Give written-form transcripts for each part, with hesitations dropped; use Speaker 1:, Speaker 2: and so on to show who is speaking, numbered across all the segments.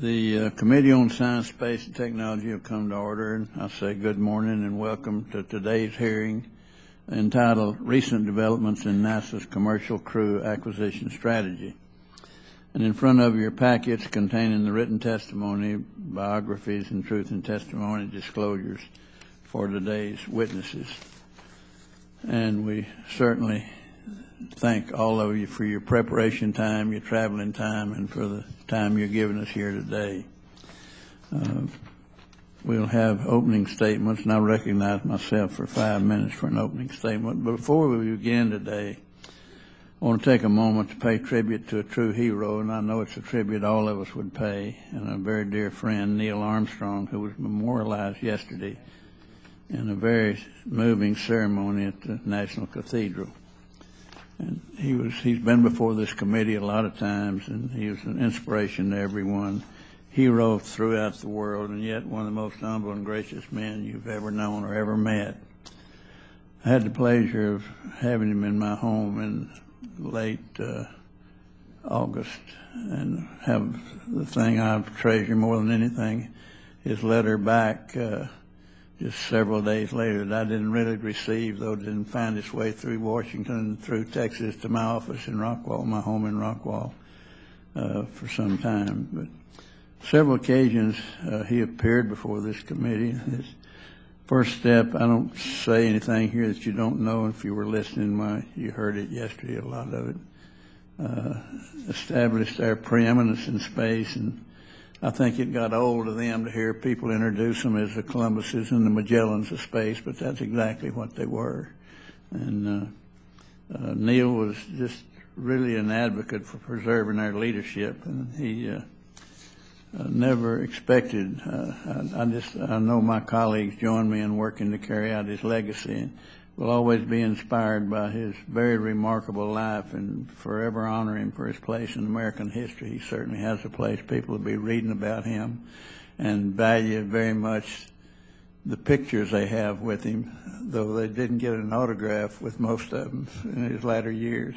Speaker 1: The Committee on Science, Space, and Technology will come to order, and I say good morning and welcome to today's hearing entitled Recent Developments in NASA's Commercial Crew Acquisition Strategy. And in front of your packets containing the written testimony, biographies, and truth and testimony disclosures for today's witnesses. And we certainly thank all of you for your preparation time, your traveling time, and for the time you're giving us here today. We'll have opening statements, and I recognize myself for 5 minutes for an opening statement. But before we begin today, I want to take a moment to pay tribute to a true hero, and I know it's a tribute all of us would pay, and a very dear friend, Neil Armstrong, who was memorialized yesterday in a very moving ceremony at the National Cathedral. And he's been before this committee a lot of times, and he was an inspiration to everyone, hero throughout the world, and yet one of the most humble and gracious men you've ever known or ever met. I had the pleasure of having him in my home in late August, and have the thing I treasure more than anything, his letter back just several days later that I didn't really receive, though it didn't find its way through Washington, through Texas to my office in Rockwall, my home in Rockwall, for some time. But several occasions he appeared before this committee. His first step, I don't say anything here that you don't know. If you were listening, you heard it yesterday, a lot of it. Established our preeminence in space, and I think it got old to them to hear people introduce them as the Columbuses and the Magellans of space, but that's exactly what they were. And Neil was just really an advocate for preserving our leadership, and he never expected. I know my colleagues join me in working to carry out his legacy, and will always be inspired by his very remarkable life, and forever honor him for his place in American history. He certainly has a place. People will be reading about him and value very much the pictures they have with him, though they didn't get an autograph with most of them in his latter years.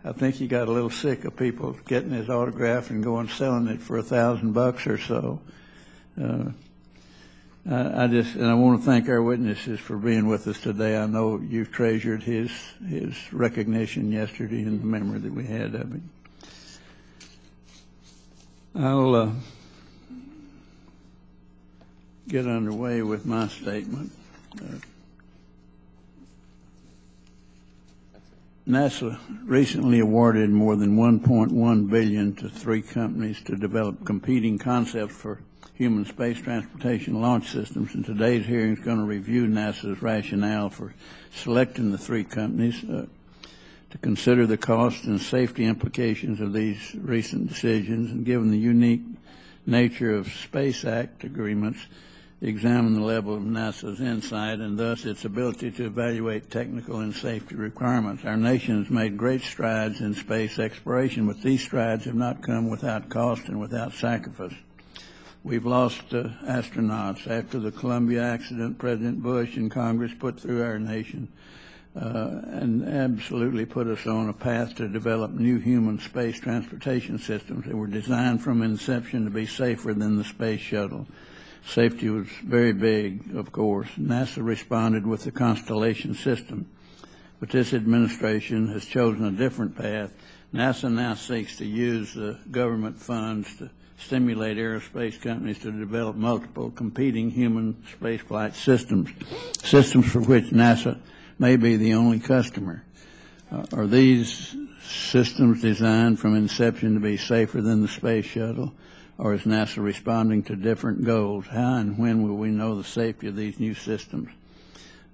Speaker 1: I think he got a little sick of people getting his autograph and going selling it for $1,000 or so. I want to thank our witnesses for being with us today. I know you've treasured his recognition yesterday and the memory that we had of him. I'll get underway with my statement. NASA recently awarded more than $1.1 billion to 3 companies to develop competing concepts for human space transportation launch systems, and today's hearing is going to review NASA's rationale for selecting the 3 companies to consider the cost and safety implications of these recent decisions, and given the unique nature of Space Act agreements, examine the level of NASA's insight and thus its ability to evaluate technical and safety requirements. Our nation has made great strides in space exploration, but these strides have not come without cost and without sacrifice. We've lost astronauts. After the Columbia accident, President Bush and Congress put through our nation and absolutely put us on a path to develop new human space transportation systems that were designed from inception to be safer than the space shuttle. Safety was very big, of course. NASA responded with the Constellation system, but this administration has chosen a different path. NASA now seeks to use the government funds to stimulate aerospace companies to develop multiple competing human spaceflight systems for which NASA may be the only customer. Are these systems designed from inception to be safer than the space shuttle, or is NASA responding to different goals? How and when will we know the safety of these new systems?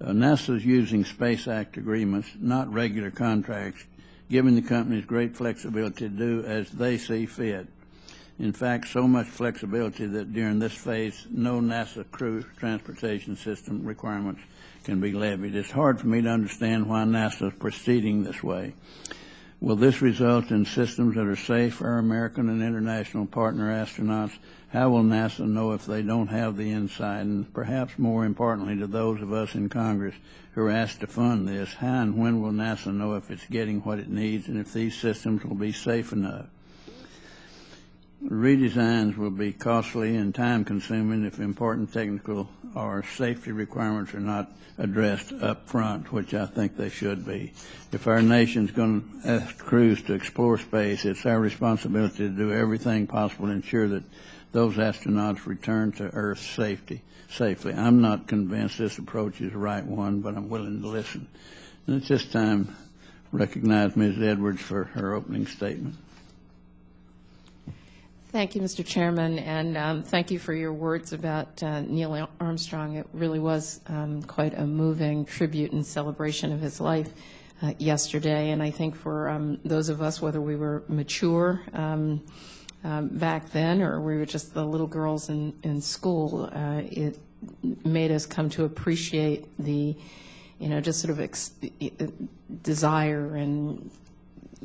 Speaker 1: NASA is using Space Act agreements, not regular contracts, giving the companies great flexibility to do as they see fit. In fact, so much flexibility that during this phase, no NASA crew transportation system requirements can be levied. It's hard for me to understand why NASA is proceeding this way. Will this result in systems that are safe for our American and international partner astronauts? How will NASA know if they don't have the insight? And perhaps more importantly to those of us in Congress who are asked to fund this, how and when will NASA know if it's getting what it needs and if these systems will be safe enough? Redesigns will be costly and time-consuming if important technical or safety requirements are not addressed up front, which I think they should be. If our nation's going to ask crews to explore space, it's our responsibility to do everything possible to ensure that those astronauts return to Earth safely. I'm not convinced this approach is the right one, but I'm willing to listen. And at this time, recognize Ms. Edwards for her opening statement.
Speaker 2: Thank you, Mr. Chairman, and thank you for your words about Neil Armstrong. It really was quite a moving tribute and celebration of his life yesterday, and I think for those of us, whether we were mature back then or we were just the little girls in school, it made us come to appreciate the, just sort of desire and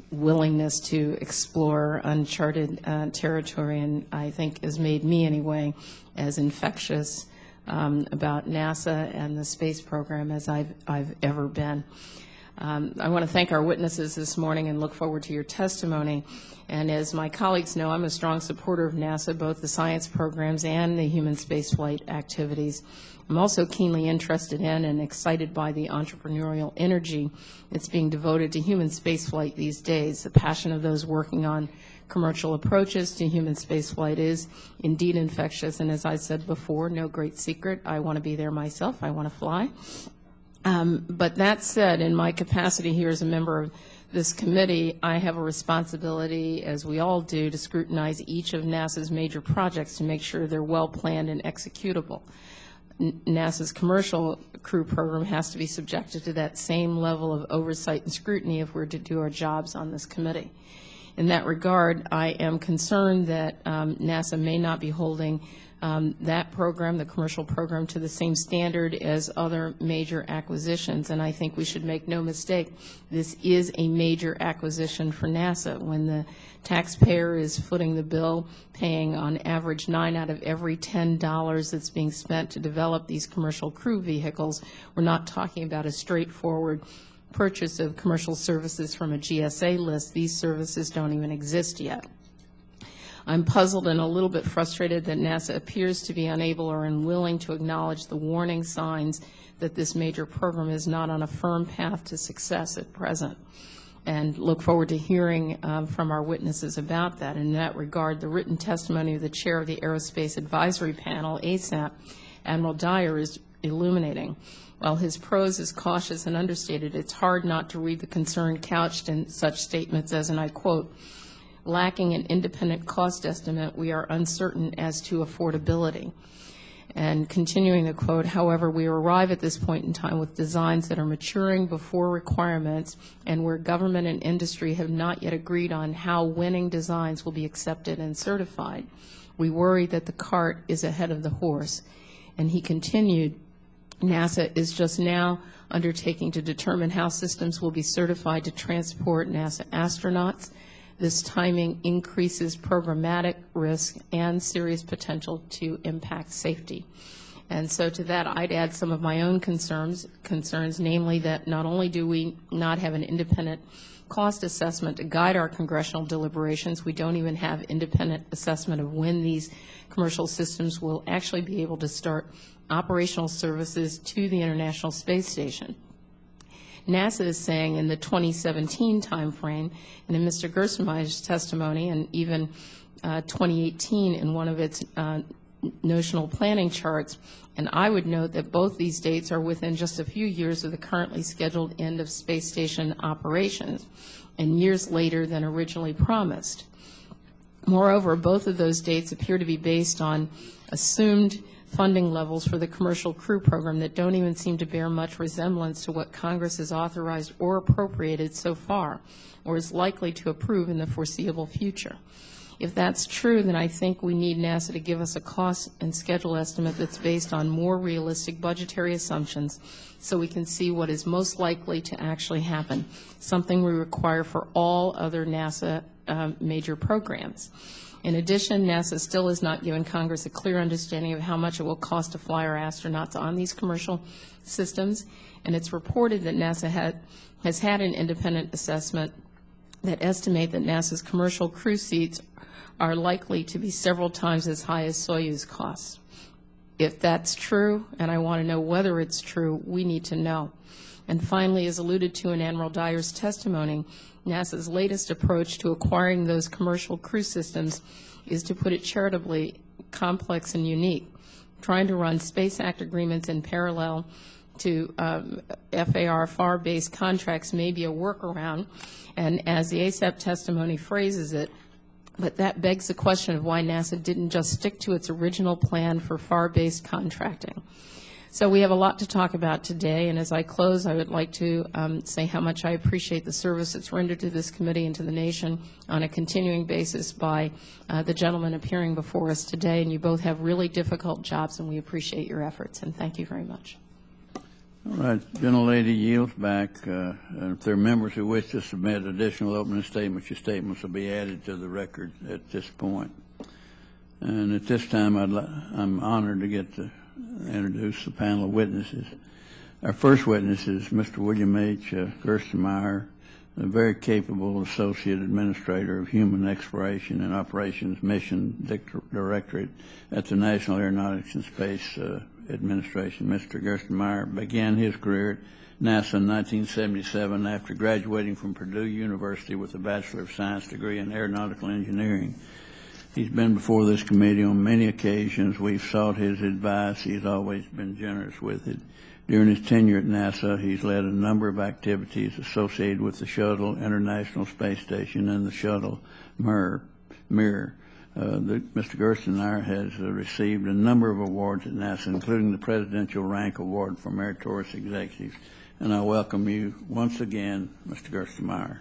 Speaker 2: willingness to explore uncharted territory, and I think has made me, anyway, as infectious about NASA and the space program as I've ever been. I want to thank our witnesses this morning and look forward to your testimony. And as my colleagues know, I'm a strong supporter of NASA, both the science programs and the human spaceflight activities. I'm also keenly interested in and excited by the entrepreneurial energy that's being devoted to human spaceflight these days. The passion of those working on commercial approaches to human spaceflight is indeed infectious, and as I said before, no great secret. I want to be there myself. I want to fly. But that said, in my capacity here as a member of this committee, I have a responsibility, as we all do, to scrutinize each of NASA's major projects to make sure they're well planned and executable. NASA's commercial crew program has to be subjected to that same level of oversight and scrutiny if we're to do our jobs on this committee. In that regard, I am concerned that NASA may not be holding that program, the commercial program, to the same standard as other major acquisitions. And I think we should make no mistake, this is a major acquisition for NASA. When the taxpayer is footing the bill, paying on average 9 out of every $10 that's being spent to develop these commercial crew vehicles, we're not talking about a straightforward purchase of commercial services from a GSA list. These services don't even exist yet. I'm puzzled and a little bit frustrated that NASA appears to be unable or unwilling to acknowledge the warning signs that this major program is not on a firm path to success at present, and look forward to hearing from our witnesses about that. In that regard, the written testimony of the chair of the Aerospace Advisory Panel, ASAP, Admiral Dyer, is illuminating. While his prose is cautious and understated, it's hard not to read the concern couched in such statements as, and I quote, "Lacking an independent cost estimate, we are uncertain as to affordability." And continuing the quote, "However, we arrive at this point in time with designs that are maturing before requirements and where government and industry have not yet agreed on how winning designs will be accepted and certified. We worry that the cart is ahead of the horse." And he continued, "NASA is just now undertaking to determine how systems will be certified to transport NASA astronauts. This timing increases programmatic risk and serious potential to impact safety." And so to that, I'd add some of my own concerns, namely that not only do we not have an independent cost assessment to guide our congressional deliberations, we don't even have independent assessment of when these commercial systems will actually be able to start operational services to the International Space Station. NASA is saying in the 2017 timeframe, and in Mr. Gerstenmaier's testimony, and even 2018 in one of its notional planning charts, and I would note that both these dates are within just a few years of the currently scheduled end of space station operations, and years later than originally promised. Moreover, both of those dates appear to be based on assumed funding levels for the commercial crew program that don't even seem to bear much resemblance to what Congress has authorized or appropriated so far, or is likely to approve in the foreseeable future. If that's true, then I think we need NASA to give us a cost and schedule estimate that's based on more realistic budgetary assumptions so we can see what is most likely to actually happen, something we require for all other NASA major programs. In addition, NASA still has not given Congress a clear understanding of how much it will cost to fly our astronauts on these commercial systems, and it's reported that NASA has had an independent assessment that estimate that NASA's commercial crew seats are likely to be several times as high as Soyuz costs. If that's true, and I want to know whether it's true, we need to know. And finally, as alluded to in Admiral Dyer's testimony, NASA's latest approach to acquiring those commercial crew systems is, to put it charitably, complex and unique. Trying to run Space Act agreements in parallel to FAR FAR-based contracts may be a workaround, and as the ASAP testimony phrases it, but that begs the question of why NASA didn't just stick to its original plan for FAR-based contracting. So we have a lot to talk about today, and as I close, I would like to say how much I appreciate the service that's rendered to this committee and to the nation on a continuing basis by the gentleman appearing before us today, and you both have really difficult jobs, and we appreciate your efforts, and thank you very much.
Speaker 1: All right, gentlelady yields back. If there are members who wish to submit additional opening statements, your statements will be added to the record at this point. And at this time, I'm honored to get to introduce the panel of witnesses. Our first witness is Mr. William H. Gerstenmaier, a very capable Associate Administrator of Human Exploration and Operations Mission Directorate at the National Aeronautics and Space Administration. Mr. Gerstenmaier began his career at NASA in 1977 after graduating from Purdue University with a Bachelor of Science degree in Aeronautical Engineering. He's been before this committee on many occasions. We've sought his advice. He's always been generous with it. During his tenure at NASA, he's led a number of activities associated with the Shuttle International Space Station and the Shuttle Mir. Mr. Gerstenmaier has received a number of awards at NASA, including the Presidential Rank Award for Meritorious Executives. And I welcome you once again, Mr. Gerstenmaier.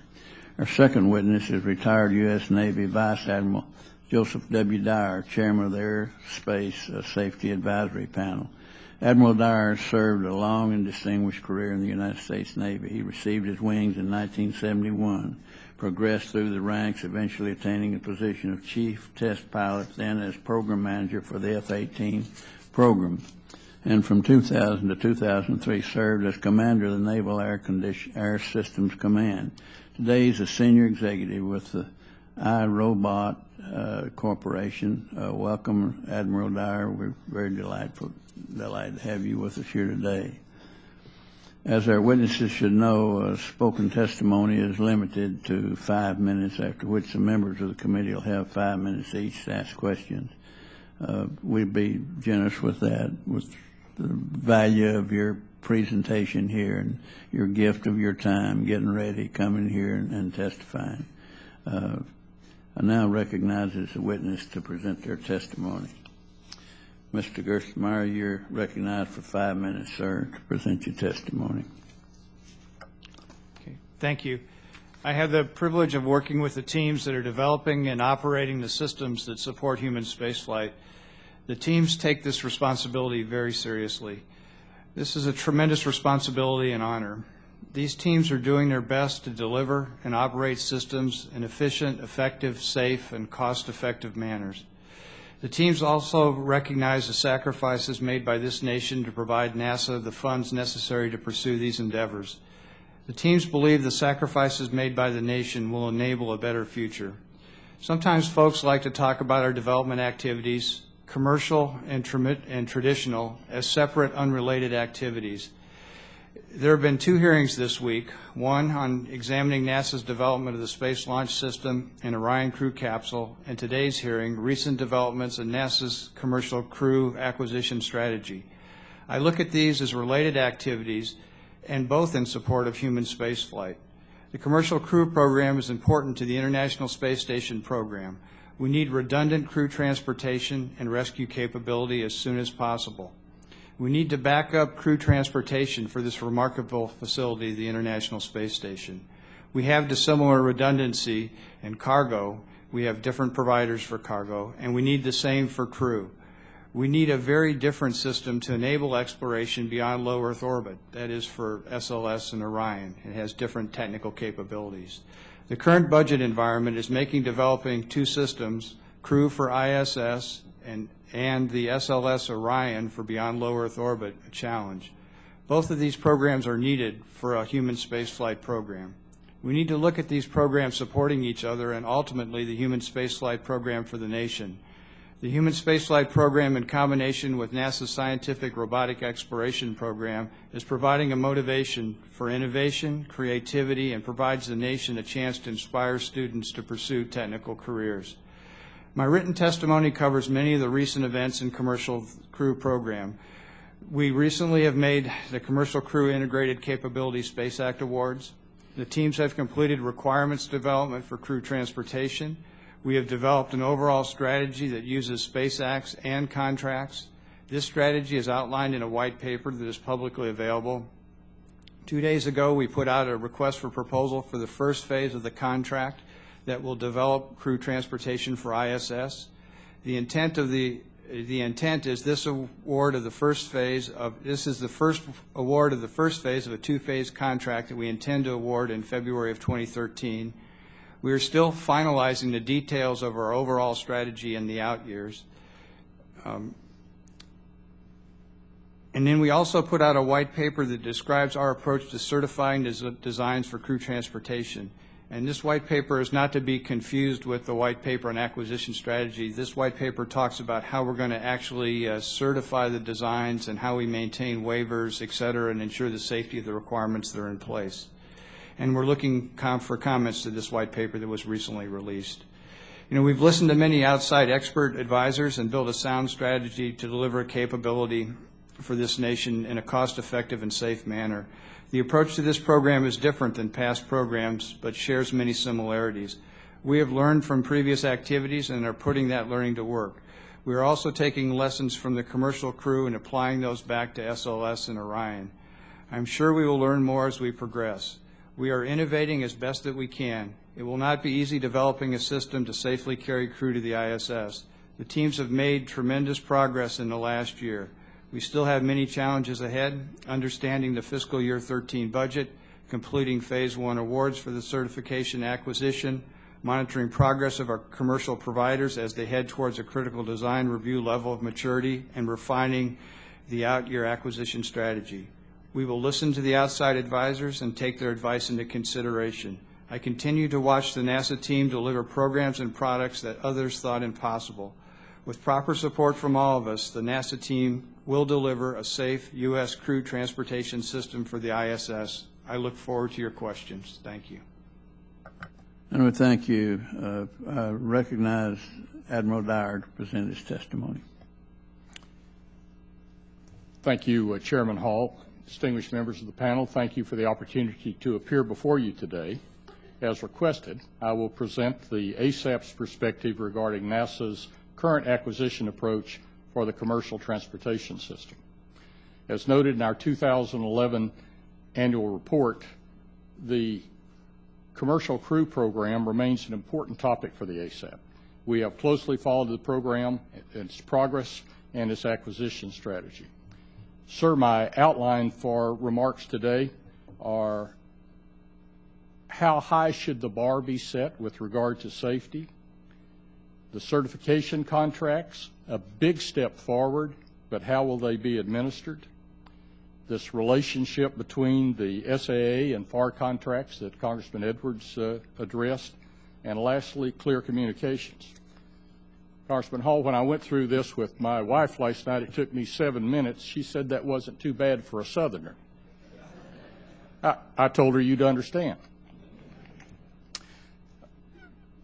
Speaker 1: Our second witness is retired U.S. Navy Vice Admiral Joseph W. Dyer, Chairman of the Airspace Safety Advisory Panel. Admiral Dyer served a long and distinguished career in the United States Navy. He received his wings in 1971, progressed through the ranks, eventually attaining the position of Chief Test Pilot, then as Program Manager for the F-18 program. And from 2000 to 2003 served as Commander of the Naval Air Systems Command. Today he's a Senior Executive with the iRobot Corporation. Welcome, Admiral Dyer. We're very delighted to have you with us here today. As our witnesses should know, spoken testimony is limited to 5 minutes, after which the members of the committee will have 5 minutes each to ask questions. We'd be generous with that, with the value of your presentation here and your gift of your time, getting ready, coming here and testifying. I now recognize as a witness to present their testimony. Mr. Gerstenmaier, you're recognized for 5 minutes, sir, to present your testimony.
Speaker 3: Okay. Thank you. I have the privilege of working with the teams that are developing and operating the systems that support human spaceflight. The teams take this responsibility very seriously. This is a tremendous responsibility and honor. These teams are doing their best to deliver and operate systems in efficient, effective, safe, and cost-effective manners. The teams also recognize the sacrifices made by this nation to provide NASA the funds necessary to pursue these endeavors. The teams believe the sacrifices made by the nation will enable a better future. Sometimes folks like to talk about our development activities, commercial and traditional, as separate, unrelated activities. There have been 2 hearings this week, one on examining NASA's development of the Space Launch System and Orion crew capsule, and today's hearing, recent developments in NASA's commercial crew acquisition strategy. I look at these as related activities and both in support of human spaceflight. The commercial crew program is important to the International Space Station program. We need redundant crew transportation and rescue capability as soon as possible. We need to back up crew transportation for this remarkable facility, the International Space Station. We have dissimilar redundancy in cargo. We have different providers for cargo, and we need the same for crew. We need a very different system to enable exploration beyond low Earth orbit. That is for SLS and Orion. It has different technical capabilities. The current budget environment is making developing 2 systems, crew for ISS and the SLS Orion for beyond low Earth orbit, a challenge. Both of these programs are needed for a human spaceflight program. We need to look at these programs supporting each other and ultimately the human spaceflight program for the nation. The human spaceflight program, in combination with NASA's scientific robotic exploration program, is providing a motivation for innovation, creativity, and provides the nation a chance to inspire students to pursue technical careers. My written testimony covers many of the recent events in Commercial Crew program. We recently have made the Commercial Crew Integrated Capability Space Act Awards. The teams have completed requirements development for crew transportation. We have developed an overall strategy that uses space acts and contracts. This strategy is outlined in a white paper that is publicly available. 2 days ago, we put out a request for proposal for the first phase of the contract that will develop crew transportation for ISS. The intent is this award of the first phase of this is the first award of the first phase of a two-phase contract that we intend to award in February of 2013. We are still finalizing the details of our overall strategy in the out years. And then we also put out a white paper that describes our approach to certifying designs for crew transportation. And this white paper is not to be confused with the white paper on acquisition strategy. This white paper talks about how we're going to actually certify the designs and how we maintain waivers, et cetera, and ensure the safety of the requirements that are in place. And we're looking for comments to this white paper that was recently released. You know, we've listened to many outside expert advisors and built a sound strategy to deliver capability for this nation in a cost-effective and safe manner. The approach to this program is different than past programs, but shares many similarities. We have learned from previous activities and are putting that learning to work. We are also taking lessons from the Commercial Crew and applying those back to SLS and Orion. I'm sure we will learn more as we progress. We are innovating as best that we can. It will not be easy developing a system to safely carry crew to the ISS. The teams have made tremendous progress in the last year. We still have many challenges ahead, understanding the fiscal year 13 budget, completing phase 1 awards for the certification acquisition, monitoring progress of our commercial providers as they head towards a critical design review level of maturity, and refining the out-year acquisition strategy. We will listen to the outside advisors and take their advice into consideration. I continue to watch the NASA team deliver programs and products that others thought impossible. With proper support from all of us, the NASA team will deliver a safe U.S. crew transportation system for the ISS. I look forward to your questions. Thank you.
Speaker 1: And we thank you. I recognize Admiral Dyer to present his testimony.
Speaker 4: Thank you, Chairman Hall. Distinguished members of the panel, thank you for the opportunity to appear before you today. As requested, I will present the ASAP's perspective regarding NASA's current acquisition approach for the commercial transportation system. As noted in our 2011 annual report, the Commercial Crew program remains an important topic for the ASAP. We have closely followed the program, its progress, and its acquisition strategy. Sir, my outline for remarks today are: how high should the bar be set with regard to safety? The certification contracts, a big step forward, but how will they be administered? This relationship between the SAA and FAR contracts that Congressman Edwards addressed, and lastly, clear communications. Congressman Hall, when I went through this with my wife last night, it took me 7 minutes. She said that wasn't too bad for a Southerner. I told her you'd understand.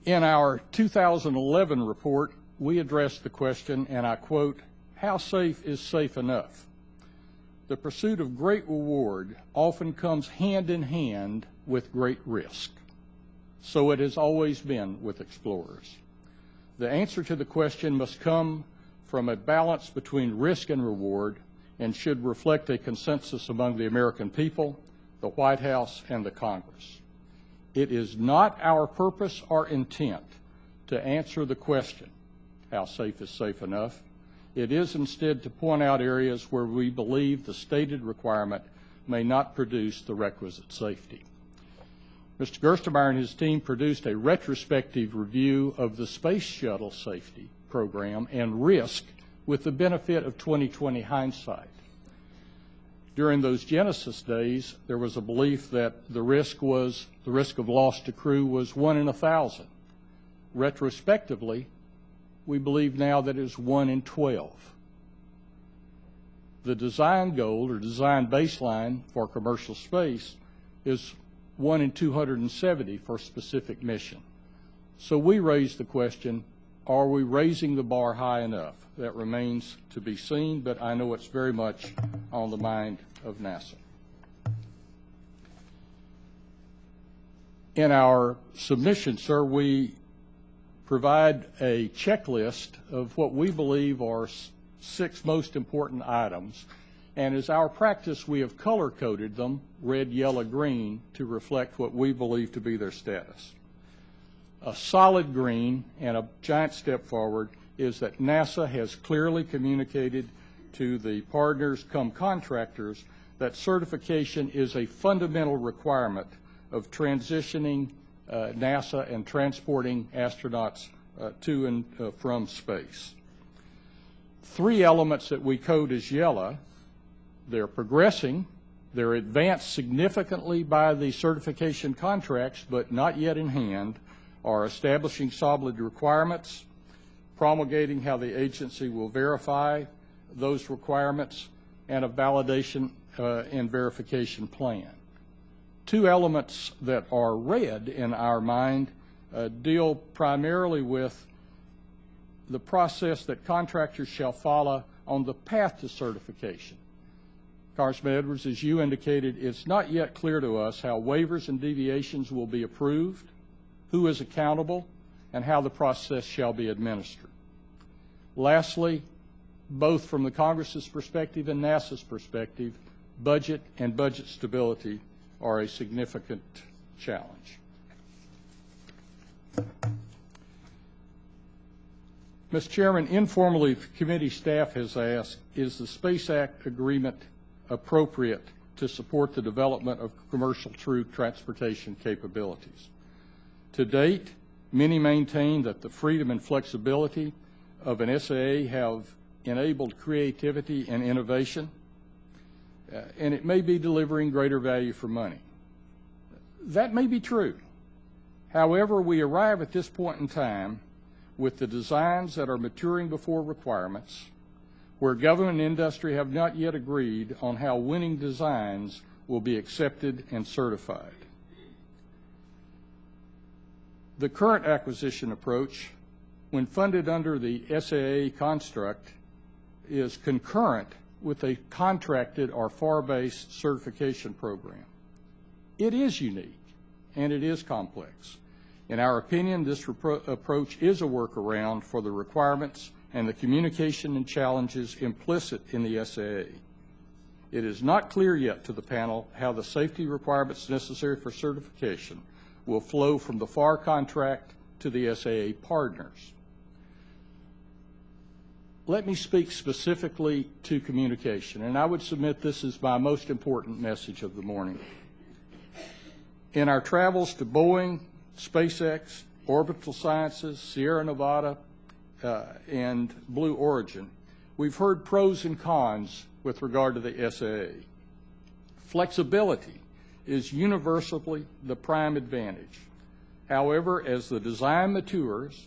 Speaker 4: In our 2011 report, we addressed the question, and I quote, "How safe is safe enough? The pursuit of great reward often comes hand in hand with great risk. So it has always been with explorers. The answer to the question must come from a balance between risk and reward and should reflect a consensus among the American people, the White House, and the Congress. It is not our purpose or intent to answer the question, how safe is safe enough? It is instead to point out areas where we believe the stated requirement may not produce the requisite safety." Mr. Gerstenmaier and his team produced a retrospective review of the Space Shuttle safety program and risk with the benefit of 20/20 hindsight. During those Genesis days, there was a belief that the risk of loss to crew was 1 in 1,000. Retrospectively, we believe now that it is 1 in 12. The design goal or design baseline for commercial space is 1 in 270 for a specific mission. So we raise the question, are we raising the bar high enough? That remains to be seen, but I know it's very much on the mind of NASA. In our submission, sir, we provide a checklist of what we believe are 6 most important items, and as our practice, we have color-coded them, red, yellow, green, to reflect what we believe to be their status. A solid green and a giant step forward is that NASA has clearly communicated to the partners come contractors that certification is a fundamental requirement of transitioning NASA and transporting astronauts to and from space. 3 elements that we code as yellow: they're progressing, they're advanced significantly by the certification contracts, but not yet in hand, are establishing solid requirements, promulgating how the agency will verify those requirements, and a validation and verification plan. 2 elements that are red in our mind deal primarily with the process that contractors shall follow on the path to certification. Congressman Edwards, as you indicated, it's not yet clear to us how waivers and deviations will be approved, who is accountable, and how the process shall be administered. Lastly, both from the Congress's perspective and NASA's perspective, budget and budget stability are a significant challenge. Mr. Chairman, informally, the committee staff has asked, is the Space Act agreement appropriate to support the development of commercial true transportation capabilities? To date, many maintain that the freedom and flexibility of an SAA have enabled creativity and innovation, and it may be delivering greater value for money. That may be true. However, we arrive at this point in time with the designs that are maturing before requirements, where government and industry have not yet agreed on how winning designs will be accepted and certified. The current acquisition approach, when funded under the SAA construct, is concurrent with a contracted or FAR-based certification program. It is unique and it is complex. In our opinion, this approach is a workaround for the requirements and the communication and challenges implicit in the SAA. It is not clear yet to the panel how the safety requirements necessary for certification will flow from the FAR contract to the SAA partners. Let me speak specifically to communication, and I would submit this is my most important message of the morning. In our travels to Boeing, SpaceX, Orbital Sciences, Sierra Nevada, and Blue Origin, we've heard pros and cons with regard to the SAA. Flexibility is universally the prime advantage. However, as the design matures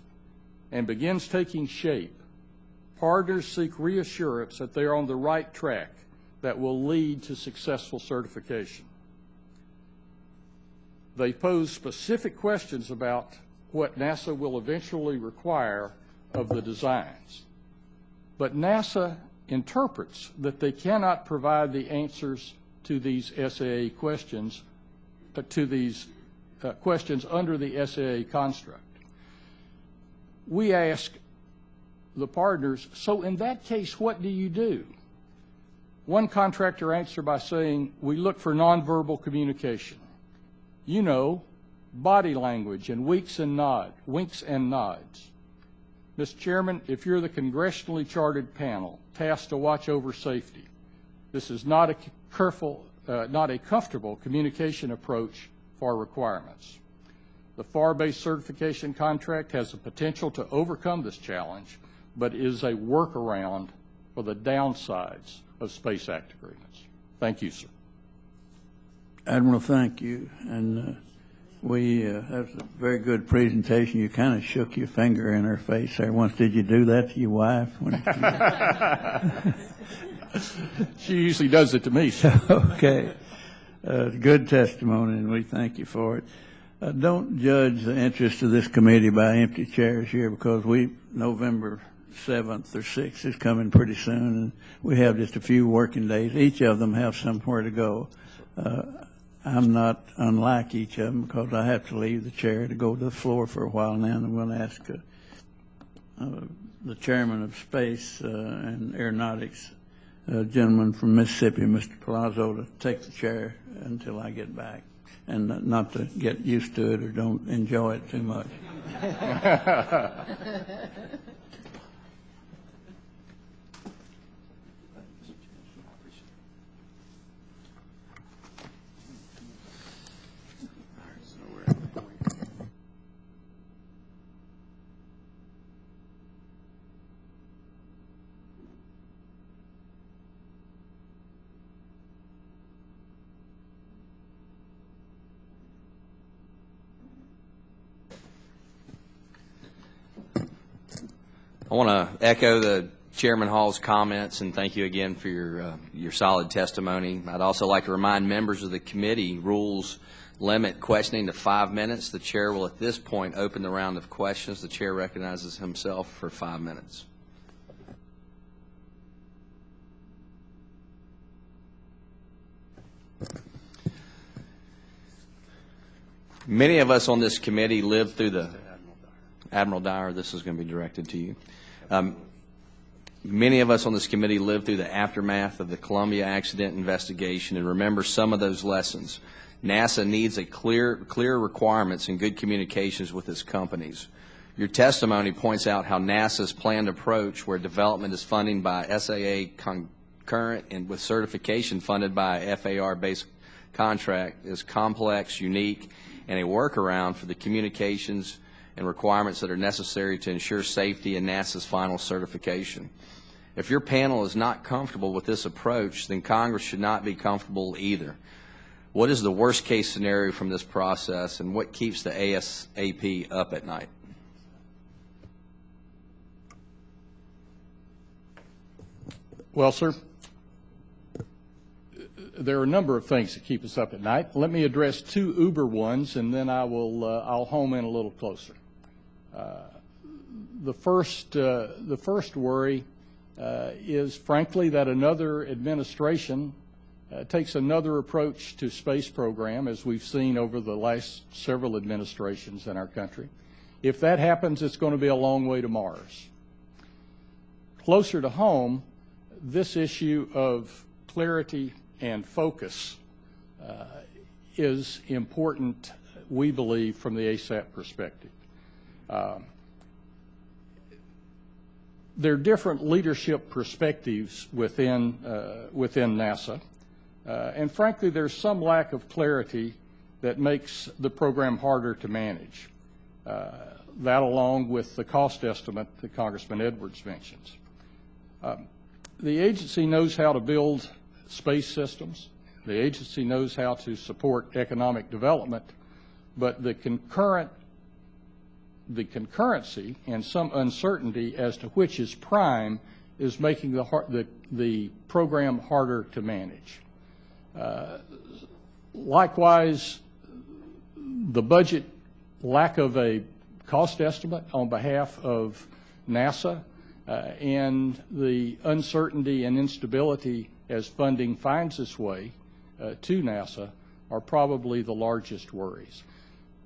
Speaker 4: and begins taking shape, partners seek reassurance that they are on the right track that will lead to successful certification. They pose specific questions about what NASA will eventually require of the designs. But NASA interprets that they cannot provide the answers to these SAA questions, questions under the SAA construct. We ask the partners, so in that case, what do you do? One contractor answered by saying, we look for nonverbal communication. You know, body language and winks and nods. Mr. Chairman, if you're the congressionally chartered panel tasked to watch over safety, this is not a comfortable communication approach for requirements. The FAR-based certification contract has the potential to overcome this challenge, but is a workaround for the downsides of Space Act agreements. Thank you, sir.
Speaker 1: Admiral, thank you. And that was a very good presentation. You kind of shook your finger in her face there once. Did you do that to your wife?
Speaker 4: She usually does it to me, sir.
Speaker 1: Okay. Good testimony, and we thank you for it. Don't judge the interest of this committee by empty chairs here, because November 7th or 6th is coming pretty soon, and we have just a few working days. Each of them have somewhere to go. I'm not unlike each of them, because I have to leave the chair to go to the floor for a while now, and I'm going to ask the chairman of Space and Aeronautics, a gentleman from Mississippi, Mr. Palazzo, to take the chair until I get back, and not to get used to it or don't enjoy it too much.
Speaker 5: I want to echo the Chairman Hall's comments and thank you again for your solid testimony. I'd also like to remind members of the committee rules limit questioning to 5 minutes. The chair will at this point open the round of questions. The chair recognizes himself for 5 minutes. Many of us on this committee lived through the Admiral Dyer, this is going to be directed to you. Many of us on this committee lived through the aftermath of the Columbia accident investigation and remember some of those lessons. NASA needs clear requirements and good communications with its companies. Your testimony points out how NASA's planned approach, where development is funded by SAA concurrent and with certification funded by a FAR-based contract, is complex, unique, and a workaround for the communications and requirements that are necessary to ensure safety in NASA's final certification. If your panel is not comfortable with this approach, then Congress should not be comfortable either. What is the worst case scenario from this process, and what keeps the ASAP up at night?
Speaker 4: Well, sir, there are a number of things that keep us up at night. Let me address two uber ones, and then I'll home in a little closer. The first worry is, frankly, that another administration takes another approach to space program, as we've seen over the last several administrations in our country. If that happens, it's going to be a long way to Mars. Closer to home, this issue of clarity and focus is important, we believe, from the ASAP perspective. There are different leadership perspectives within NASA, and frankly, there's some lack of clarity that makes the program harder to manage. That, along with the cost estimate that Congressman Edwards mentions. The agency knows how to build space systems. The agency knows how to support economic development, but the concurrency and some uncertainty as to which is prime is making the program harder to manage. Likewise, the budget lack of a cost estimate on behalf of NASA and the uncertainty and instability as funding finds its way to NASA are probably the largest worries.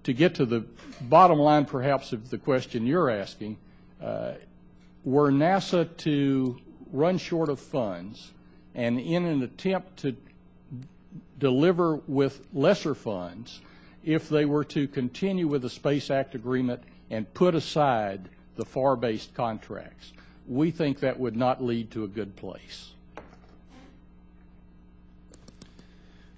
Speaker 4: To get to the bottom line, perhaps, of the question you're asking, were NASA to run short of funds and in an attempt to deliver with lesser funds, if they were to continue with the Space Act agreement and put aside the FAR-based contracts, we think that would not lead to a good place.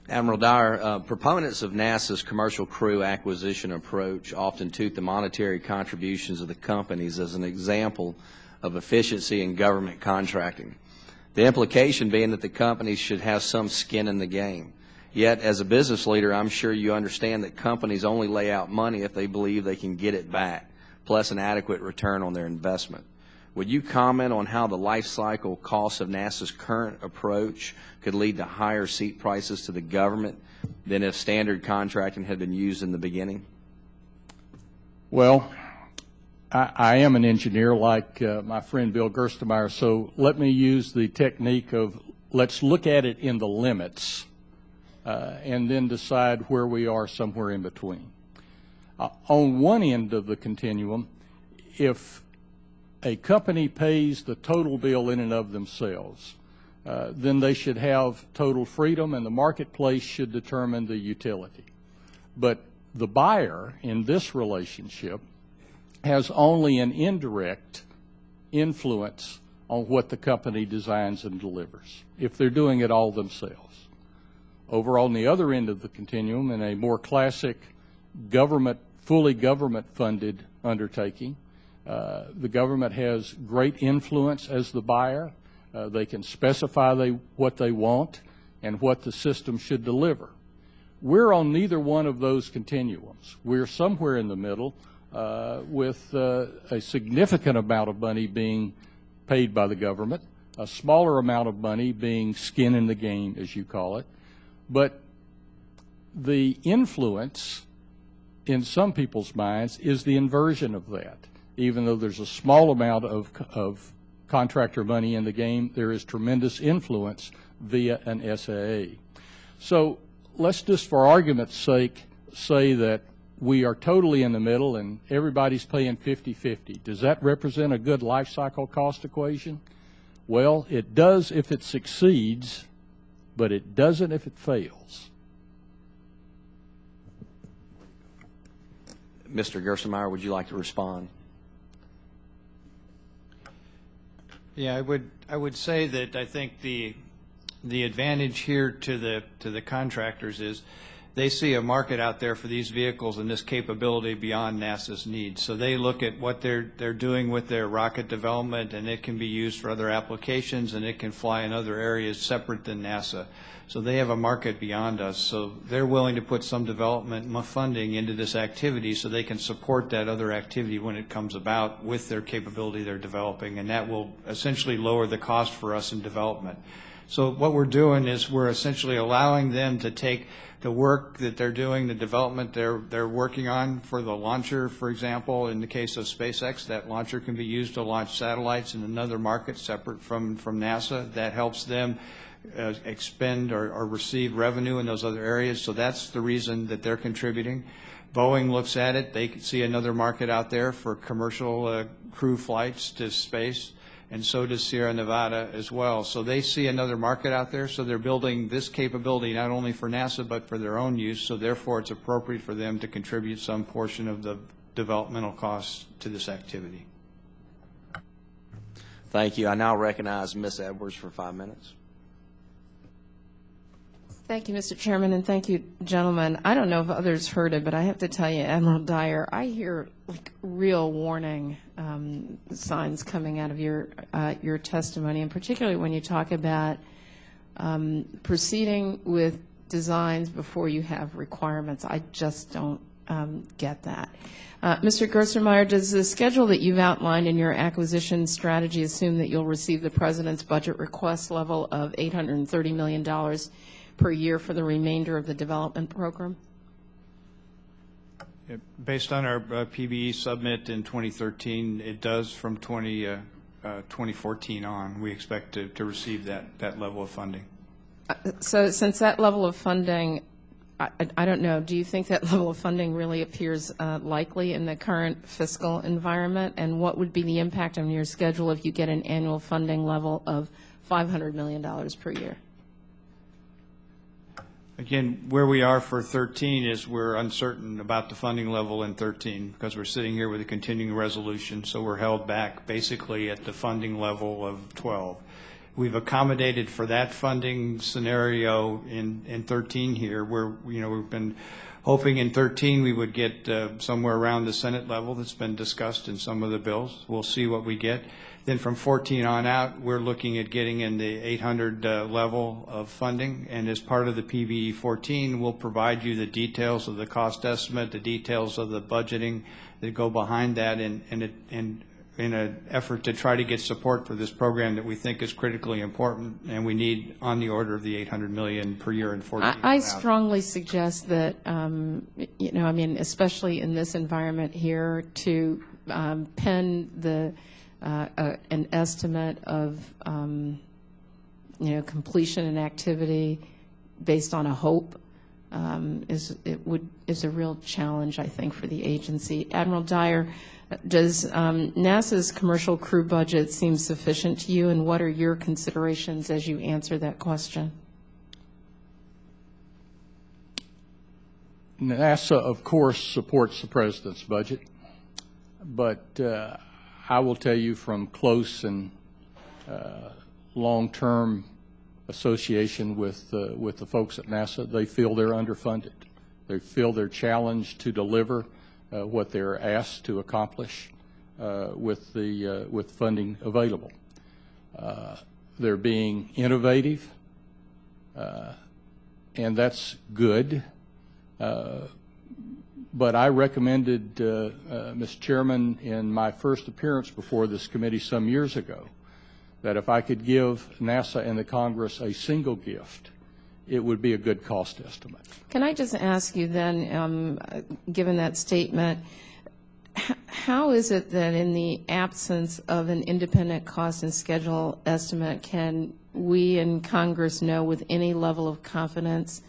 Speaker 5: Admiral Dyer, proponents of NASA's commercial crew acquisition approach often tout the monetary contributions of the companies as an example of efficiency in government contracting. The implication being that the companies should have some skin in the game. Yet, as a business leader, I'm sure you understand that companies only lay out money if they believe they can get it back, plus an adequate return on their investment. Would you comment on how the life cycle costs of NASA's current approach could lead to higher seat prices to the government than if standard contracting had been used in the beginning?
Speaker 4: Well, I am an engineer like my friend Bill Gerstenmaier, so let me use the technique of let's look at it in the limits and then decide where we are somewhere in between. On one end of the continuum, if a company pays the total bill in and of themselves, then they should have total freedom and the marketplace should determine the utility. But the buyer in this relationship has only an indirect influence on what the company designs and delivers, if they're doing it all themselves. Over on the other end of the continuum, in a more classic fully government-funded undertaking, the government has great influence as the buyer. They can specify what they want and what the system should deliver. We're on neither one of those continuums. We're somewhere in the middle, with a significant amount of money being paid by the government, a smaller amount of money being skin in the game, as you call it. But the influence in some people's minds is the inversion of that. Even though there's a small amount of contractor money in the game, there is tremendous influence via an SAA. So let's just, for argument's sake, say that we are totally in the middle and everybody's paying 50-50. Does that represent a good life cycle cost equation? Well, it does if it succeeds, but it doesn't if it fails.
Speaker 5: Mr. Gerstenmaier, would you like to respond?
Speaker 3: Yeah, I would say that I think the advantage here to the contractors is they see a market out there for these vehicles and this capability beyond NASA's needs. So they look at what they're doing with their rocket development, and it can be used for other applications, and it can fly in other areas separate than NASA. So they have a market beyond us. So they're willing to put some development funding into this activity so they can support that other activity when it comes about with their capability they're developing, and that will essentially lower the cost for us in development. So what we're doing is we're essentially allowing them to take the work that they're doing, the development they're working on for the launcher, for example. In the case of SpaceX, that launcher can be used to launch satellites in another market separate from NASA. That helps them expend or receive revenue in those other areas. So that's the reason that they're contributing. Boeing looks at it. They can see another market out there for commercial crew flights to space. And so does Sierra Nevada as well. So they see another market out there, so they're building this capability not only for NASA but for their own use, so therefore it's appropriate for them to contribute some portion of the developmental costs to this activity.
Speaker 5: Thank you. I now recognize Ms. Edwards for 5 minutes.
Speaker 2: Thank you, Mr. Chairman, and thank you, gentlemen. I don't know if others heard it, but I have to tell you, Admiral Dyer, I hear like real warning signs coming out of your testimony, and particularly when you talk about proceeding with designs before you have requirements. I just don't get that. Mr. Gerstenmaier, does the schedule that you've outlined in your acquisition strategy assume that you'll receive the President's budget request level of $830 million per year for the remainder of the development program?
Speaker 3: Based on our PBE submit in 2013, it does from 2014 on. We expect to receive that level of funding.
Speaker 2: So since that level of funding, I don't know, do you think that level of funding really appears likely in the current fiscal environment? And what would be the impact on your schedule if you get an annual funding level of $500 million per year?
Speaker 3: Again, where we are for 13 is we're uncertain about the funding level in 13 because we're sitting here with a continuing resolution, so we're held back basically at the funding level of 12. We've accommodated for that funding scenario in 13 here, where we've been hoping in 13 we would get somewhere around the Senate level that's been discussed in some of the bills. We'll see what we get. Then from 14 on out, we're looking at getting in the 800 level of funding, and as part of the PBE 14, we'll provide you the details of the cost estimate, the details of the budgeting that go behind that, and in an effort to try to get support for this program that we think is critically important, and we need on the order of the $800 million per year in 14.
Speaker 2: I strongly suggest that, especially in this environment here, to pen an estimate of, completion and activity based on a hope is a real challenge, I think, for the agency. Admiral Dyer, does NASA's commercial crew budget seem sufficient to you, and what are your considerations as you answer that question?
Speaker 4: NASA, of course, supports the President's budget, but I will tell you from close and long-term association with the folks at NASA, they feel they're underfunded. They feel they're challenged to deliver what they're asked to accomplish with funding available. They're being innovative, and that's good. But I recommended, Mr. Chairman, in my first appearance before this committee some years ago, that if I could give NASA and the Congress a single gift, it would be a good cost estimate.
Speaker 2: Can I just ask you then, given that statement, how is it that in the absence of an independent cost and schedule estimate, can we in Congress know with any level of confidence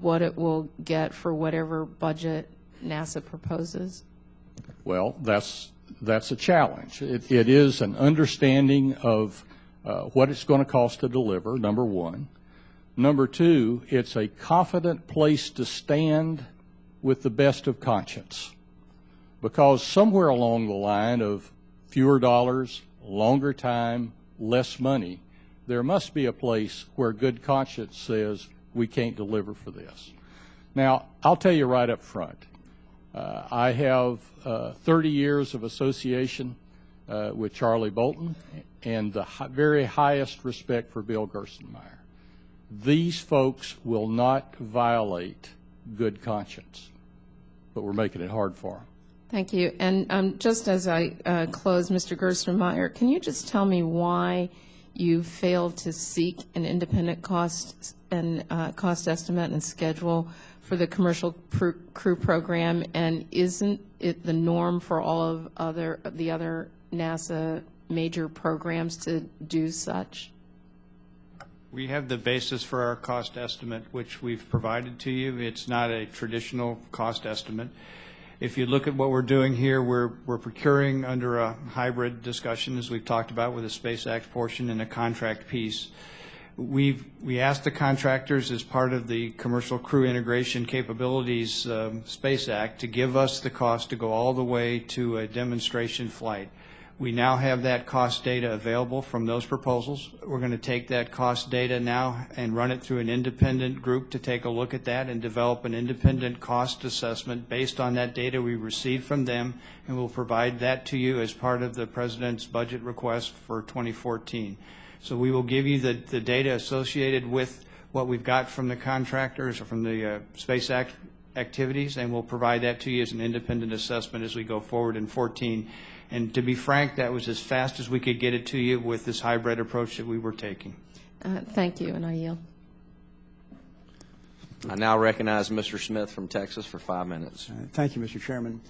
Speaker 2: what it will get for whatever budget NASA proposes?
Speaker 4: Well, that's a challenge. It is an understanding of what it's going to cost to deliver, number one. Number two, it's a confident place to stand with the best of conscience, because somewhere along the line of fewer dollars, longer time, less money, there must be a place where good conscience says we can't deliver for this. Now, I'll tell you right up front, I have 30 years of association with Charlie Bolton and the very highest respect for Bill Gerstenmaier. These folks will not violate good conscience, but we're making it hard for them.
Speaker 2: Thank you. And just as I close, Mr. Gerstenmaier, can you just tell me why you failed to seek an independent cost estimate and schedule for the commercial crew program, and isn't it the norm for all of the other NASA major programs to do such?
Speaker 3: We have the basis for our cost estimate, which we've provided to you. It's not a traditional cost estimate. If you look at what we're doing here, we're procuring under a hybrid discussion, as we've talked about, with a Space Act portion and a contract piece. We asked the contractors as part of the Commercial Crew Integration Capabilities Space Act to give us the cost to go all the way to a demonstration flight. We now have that cost data available from those proposals. We're going to take that cost data now and run it through an independent group to take a look at that and develop an independent cost assessment based on that data we received from them, and we'll provide that to you as part of the President's budget request for 2014. So we will give you the data associated with what we've got from the contractors or from the Space Act activities, and we'll provide that to you as an independent assessment as we go forward in 14. And to be frank, that was as fast as we could get it to you with this hybrid approach that we were taking.
Speaker 2: Thank you, and I yield.
Speaker 5: I now recognize Mr. Smith from Texas for 5 minutes.
Speaker 6: Thank you, Mr. Chairman.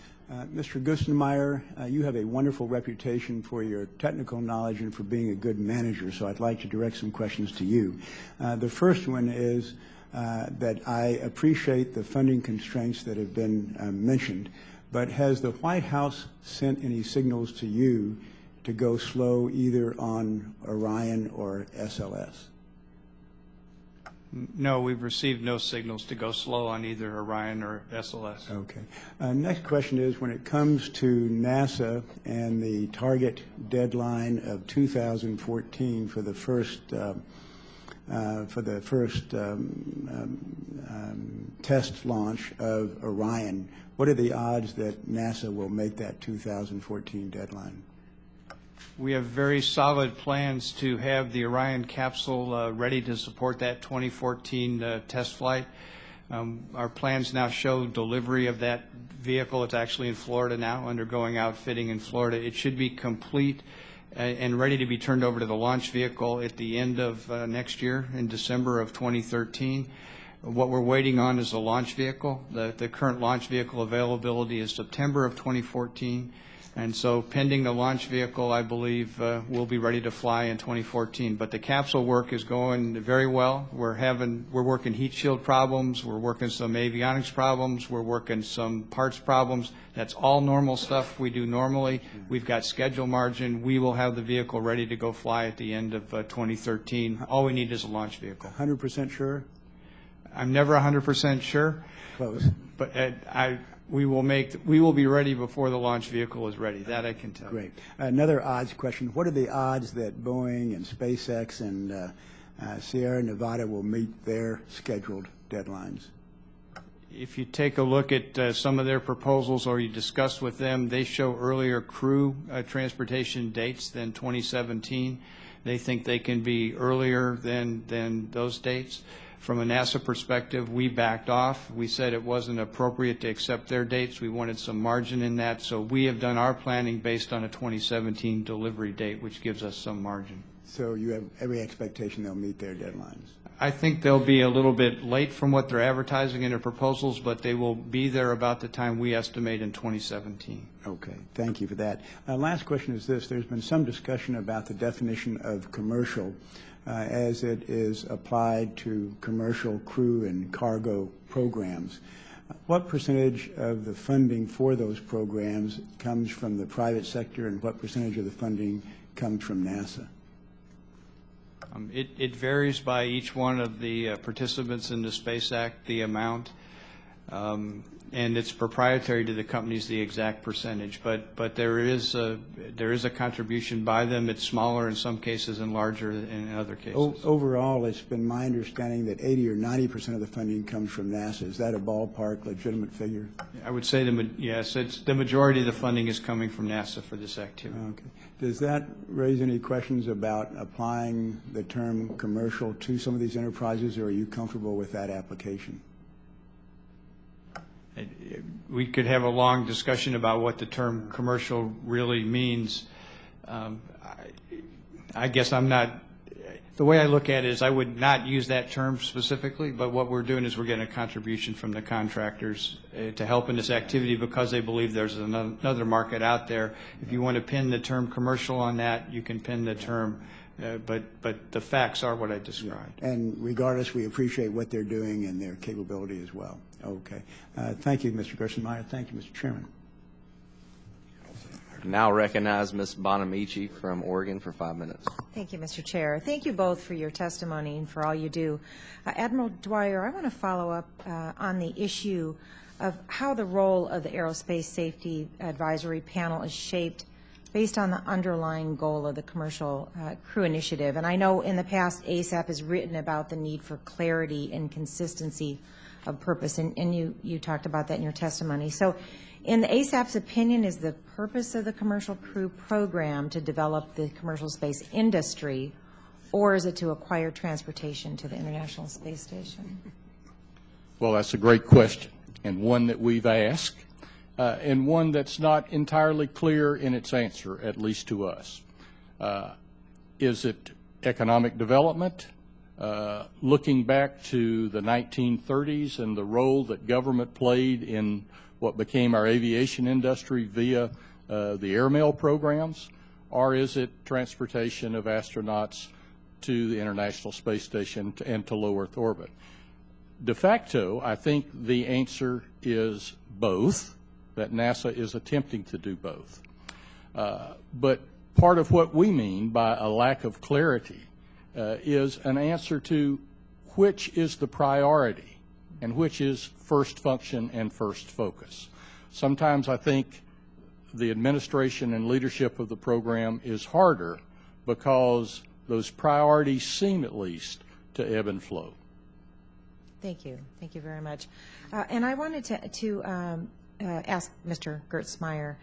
Speaker 6: Mr. Gerstenmaier, you have a wonderful reputation for your technical knowledge and for being a good manager, so I'd like to direct some questions to you. The first one is that I appreciate the funding constraints that have been mentioned, but has the White House sent any signals to you to go slow either on Orion or SLS?
Speaker 3: No, we've received no signals to go slow on either Orion or SLS.
Speaker 6: Okay. Next question is, when it comes to NASA and the target deadline of 2014 for the first for the first test launch of Orion. What are the odds that NASA will make that 2014 deadline?
Speaker 3: We have very solid plans to have the Orion capsule ready to support that 2014 test flight. Our plans now show delivery of that vehicle. It's actually in Florida now, undergoing outfitting in Florida. It should be complete and ready to be turned over to the launch vehicle at the end of next year, in December of 2013. What we're waiting on is the launch vehicle. The current launch vehicle availability is September of 2014. And so pending the launch vehicle, I believe we'll be ready to fly in 2014. But the capsule work is going very well. We're working heat shield problems. We're working some avionics problems. We're working some parts problems. That's all normal stuff we do normally. We've got schedule margin. We will have the vehicle ready to go fly at the end of 2013. All we need is a launch vehicle.
Speaker 6: 100% sure?
Speaker 3: I'm never 100% sure.
Speaker 6: Close.
Speaker 3: But we will be ready before the launch vehicle is ready. That I can tell.
Speaker 6: Great. Another odds question. What are the odds that Boeing and SpaceX and Sierra Nevada will meet their scheduled deadlines?
Speaker 3: If you take a look at some of their proposals or you discuss with them, they show earlier crew transportation dates than 2017. They think they can be earlier than those dates. From a NASA perspective, we backed off. We said it wasn't appropriate to accept their dates. We wanted some margin in that. So we have done our planning based on a 2017 delivery date, which gives us some margin.
Speaker 6: So you have every expectation they'll meet their deadlines?
Speaker 3: I think they'll be a little bit late from what they're advertising in their proposals, but they will be there about the time we estimate in 2017.
Speaker 6: Okay. Thank you for that. Last question is this. There's been some discussion about the definition of commercial as it is applied to commercial crew and cargo programs. What percentage of the funding for those programs comes from the private sector, and what percentage of the funding comes from NASA?
Speaker 3: It varies by each one of the participants in the Space Act, the amount, and it's proprietary to the companies, the exact percentage. But there is a contribution by them. It's smaller in some cases and larger in other cases.
Speaker 6: Overall, it's been my understanding that 80 or 90% of the funding comes from NASA. Is that a ballpark, legitimate figure?
Speaker 3: I would say yes. The majority of the funding is coming from NASA for this activity.
Speaker 6: Okay. Does that raise any questions about applying the term commercial to some of these enterprises, or are you comfortable with that application?
Speaker 3: We could have a long discussion about what the term commercial really means. I guess I'm not, the way I look at it is I would not use that term specifically, but what we're doing is we're getting a contribution from the contractors to help in this activity because they believe there's another market out there. If you want to pin the term commercial on that, you can pin the term, but the facts are what I described.
Speaker 6: Yeah. And regardless, we appreciate what they're doing and their capability as well. Okay. Thank you, Mr. Gerstenmaier. Thank you, Mr. Chairman.
Speaker 5: Now recognize Ms. Bonamici from Oregon for 5 minutes.
Speaker 7: Thank you, Mr. Chair. Thank you both for your testimony and for all you do. Admiral Dwyer, I want to follow up on the issue of how the role of the Aerospace Safety Advisory Panel is shaped based on the underlying goal of the Commercial Crew Initiative. And I know in the past ASAP has written about the need for clarity and consistency of purpose, and you talked about that in your testimony. So in the ASAP's opinion, is the purpose of the Commercial Crew Program to develop the commercial space industry, or is it to acquire transportation to the International Space Station?
Speaker 4: Well, that's a great question, and one that we've asked, and one that's not entirely clear in its answer, at least to us. Is it economic development? Looking back to the 1930s and the role that government played in what became our aviation industry via the airmail programs, or is it transportation of astronauts to the International Space Station and to low Earth orbit? De facto, I think the answer is both, that NASA is attempting to do both. But part of what we mean by a lack of clarity is an answer to which is the priority and which is first function and first focus. Sometimes I think the administration and leadership of the program is harder because those priorities seem at least to ebb and flow.
Speaker 7: Thank you. Thank you very much. And I wanted to ask Mr. Gerstenmaier,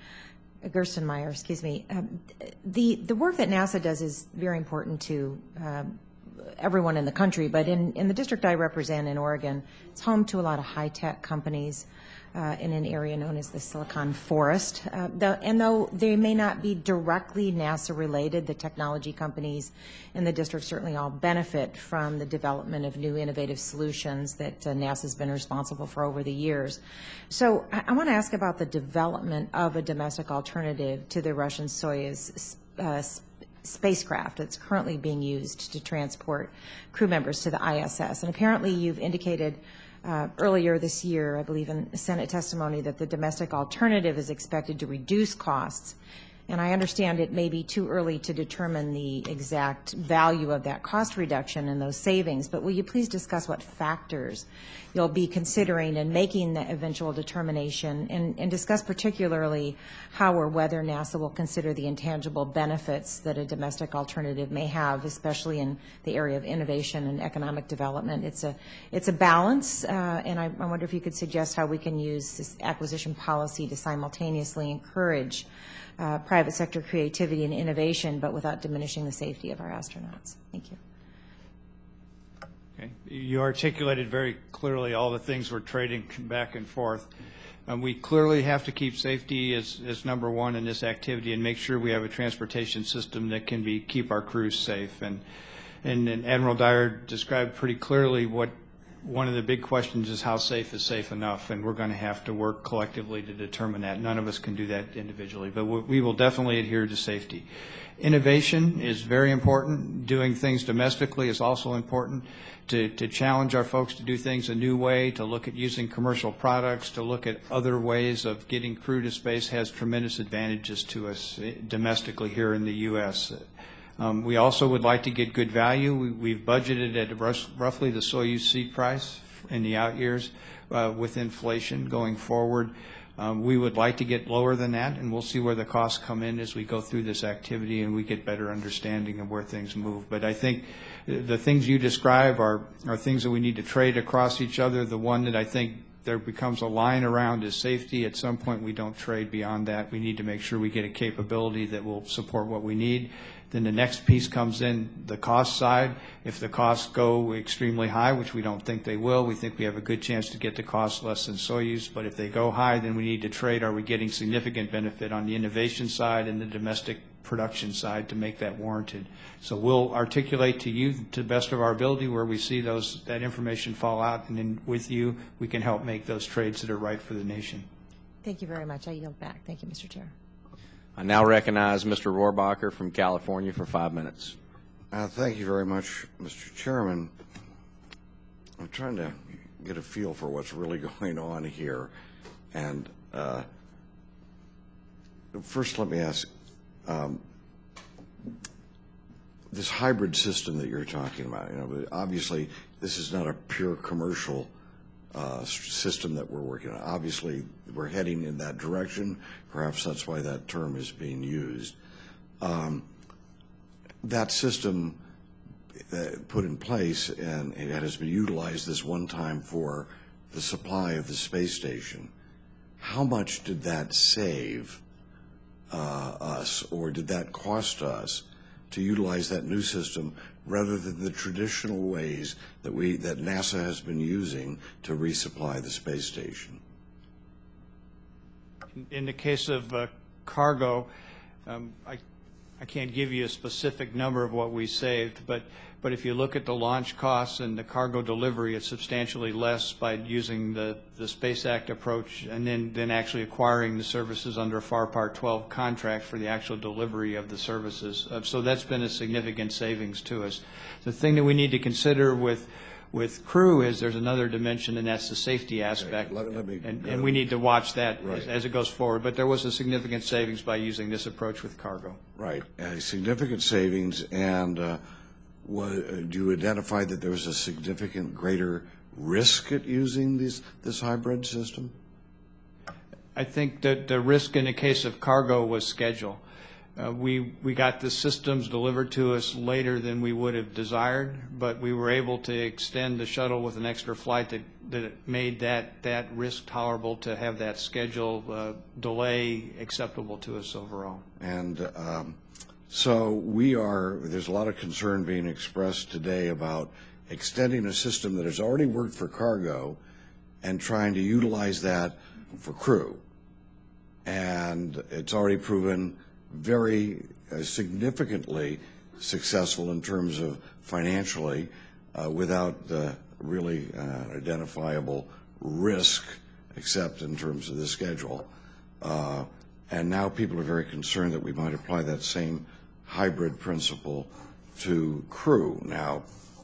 Speaker 7: excuse me. The work that NASA does is very important to everyone in the country, but in the district I represent in Oregon, it's home to a lot of high-tech companies in an area known as the Silicon Forest. And though they may not be directly NASA-related, the technology companies in the district certainly all benefit from the development of new innovative solutions that NASA's been responsible for over the years. So I want to ask about the development of a domestic alternative to the Russian Soyuz spacecraft that's currently being used to transport crew members to the ISS. And apparently you've indicated earlier this year, I believe in Senate testimony, that the domestic alternative is expected to reduce costs. And I understand it may be too early to determine the exact value of that cost reduction and those savings, but will you please discuss what factors you'll be considering in making the eventual determination, and discuss particularly how or whether NASA will consider the intangible benefits that a domestic alternative may have, especially in the area of innovation and economic development. It's a balance, and I wonder if you could suggest how we can use this acquisition policy to simultaneously encourage private sector creativity and innovation, but without diminishing the safety of our astronauts. Thank you.
Speaker 3: Okay. You articulated very clearly all the things we're trading back and forth. We clearly have to keep safety as number one in this activity and make sure we have a transportation system that can keep our crews safe. And Admiral Dwyer described pretty clearly what one of the big questions is: how safe is safe enough? And we're going to have to work collectively to determine that. None of us can do that individually, but we will definitely adhere to safety. Innovation is very important. Doing things domestically is also important. To challenge our folks to do things a new way, to look at using commercial products, to look at other ways of getting crew to space has tremendous advantages to us domestically here in the U.S. We also would like to get good value. We've budgeted at roughly the Soyuz seat price in the out years with inflation going forward. We would like to get lower than that, and we'll see where the costs come in as we go through this activity and we get better understanding of where things move. But I think the things you describe are things that we need to trade across each other. The one that I think there becomes a line around is safety. At some point, we don't trade beyond that. We need to make sure we get a capability that will support what we need. Then the next piece comes in the cost side. If the costs go extremely high, which we don't think they will, we think we have a good chance to get the cost less than Soyuz. But if they go high, then we need to trade. Are we getting significant benefit on the innovation side and the domestic production side to make that warranted? So we'll articulate to you to the best of our ability where we see that information fall out, and then with you we can help make those trades that are right for the nation.
Speaker 7: Thank you very much. I yield back. Thank you, Mr. Chair.
Speaker 5: I now recognize Mr. Rohrbacher from California for 5 minutes.
Speaker 8: Thank you very much, Mr. Chairman. I'm trying to get a feel for what's really going on here. And first, let me ask, this hybrid system that you're talking about, obviously this is not a pure commercial system that we're working on. Obviously, we're heading in that direction. Perhaps that's why that term is being used. That system put in place, and it has been utilized this one time for the supply of the space station. How much did that save us, or did that cost us to utilize that new system rather than the traditional ways that NASA has been using to resupply the space station?
Speaker 3: In the case of cargo, I can't give you a specific number of what we saved, but if you look at the launch costs and the cargo delivery, it's substantially less by using the Space Act approach and then actually acquiring the services under a FAR Part 12 contract for the actual delivery of the services. So that's been a significant savings to us. The thing that we need to consider with crew is there's another dimension, and that's the safety aspect, and we need to watch that as it goes forward. But there was a significant savings by using this approach with cargo.
Speaker 8: Right, significant savings, and do you identify that there was a significant greater risk at using this hybrid system?
Speaker 3: I think that the risk in the case of cargo was schedule. We got the systems delivered to us later than we would have desired, but we were able to extend the shuttle with an extra flight that made that risk tolerable to have that schedule delay acceptable to us overall.
Speaker 8: And so there's a lot of concern being expressed today about extending a system that has already worked for cargo and trying to utilize that for crew. And it's already proven very significantly successful in terms of financially without the really identifiable risk except in terms of the schedule. And now people are very concerned that we might apply that same hybrid principle to crew. Now,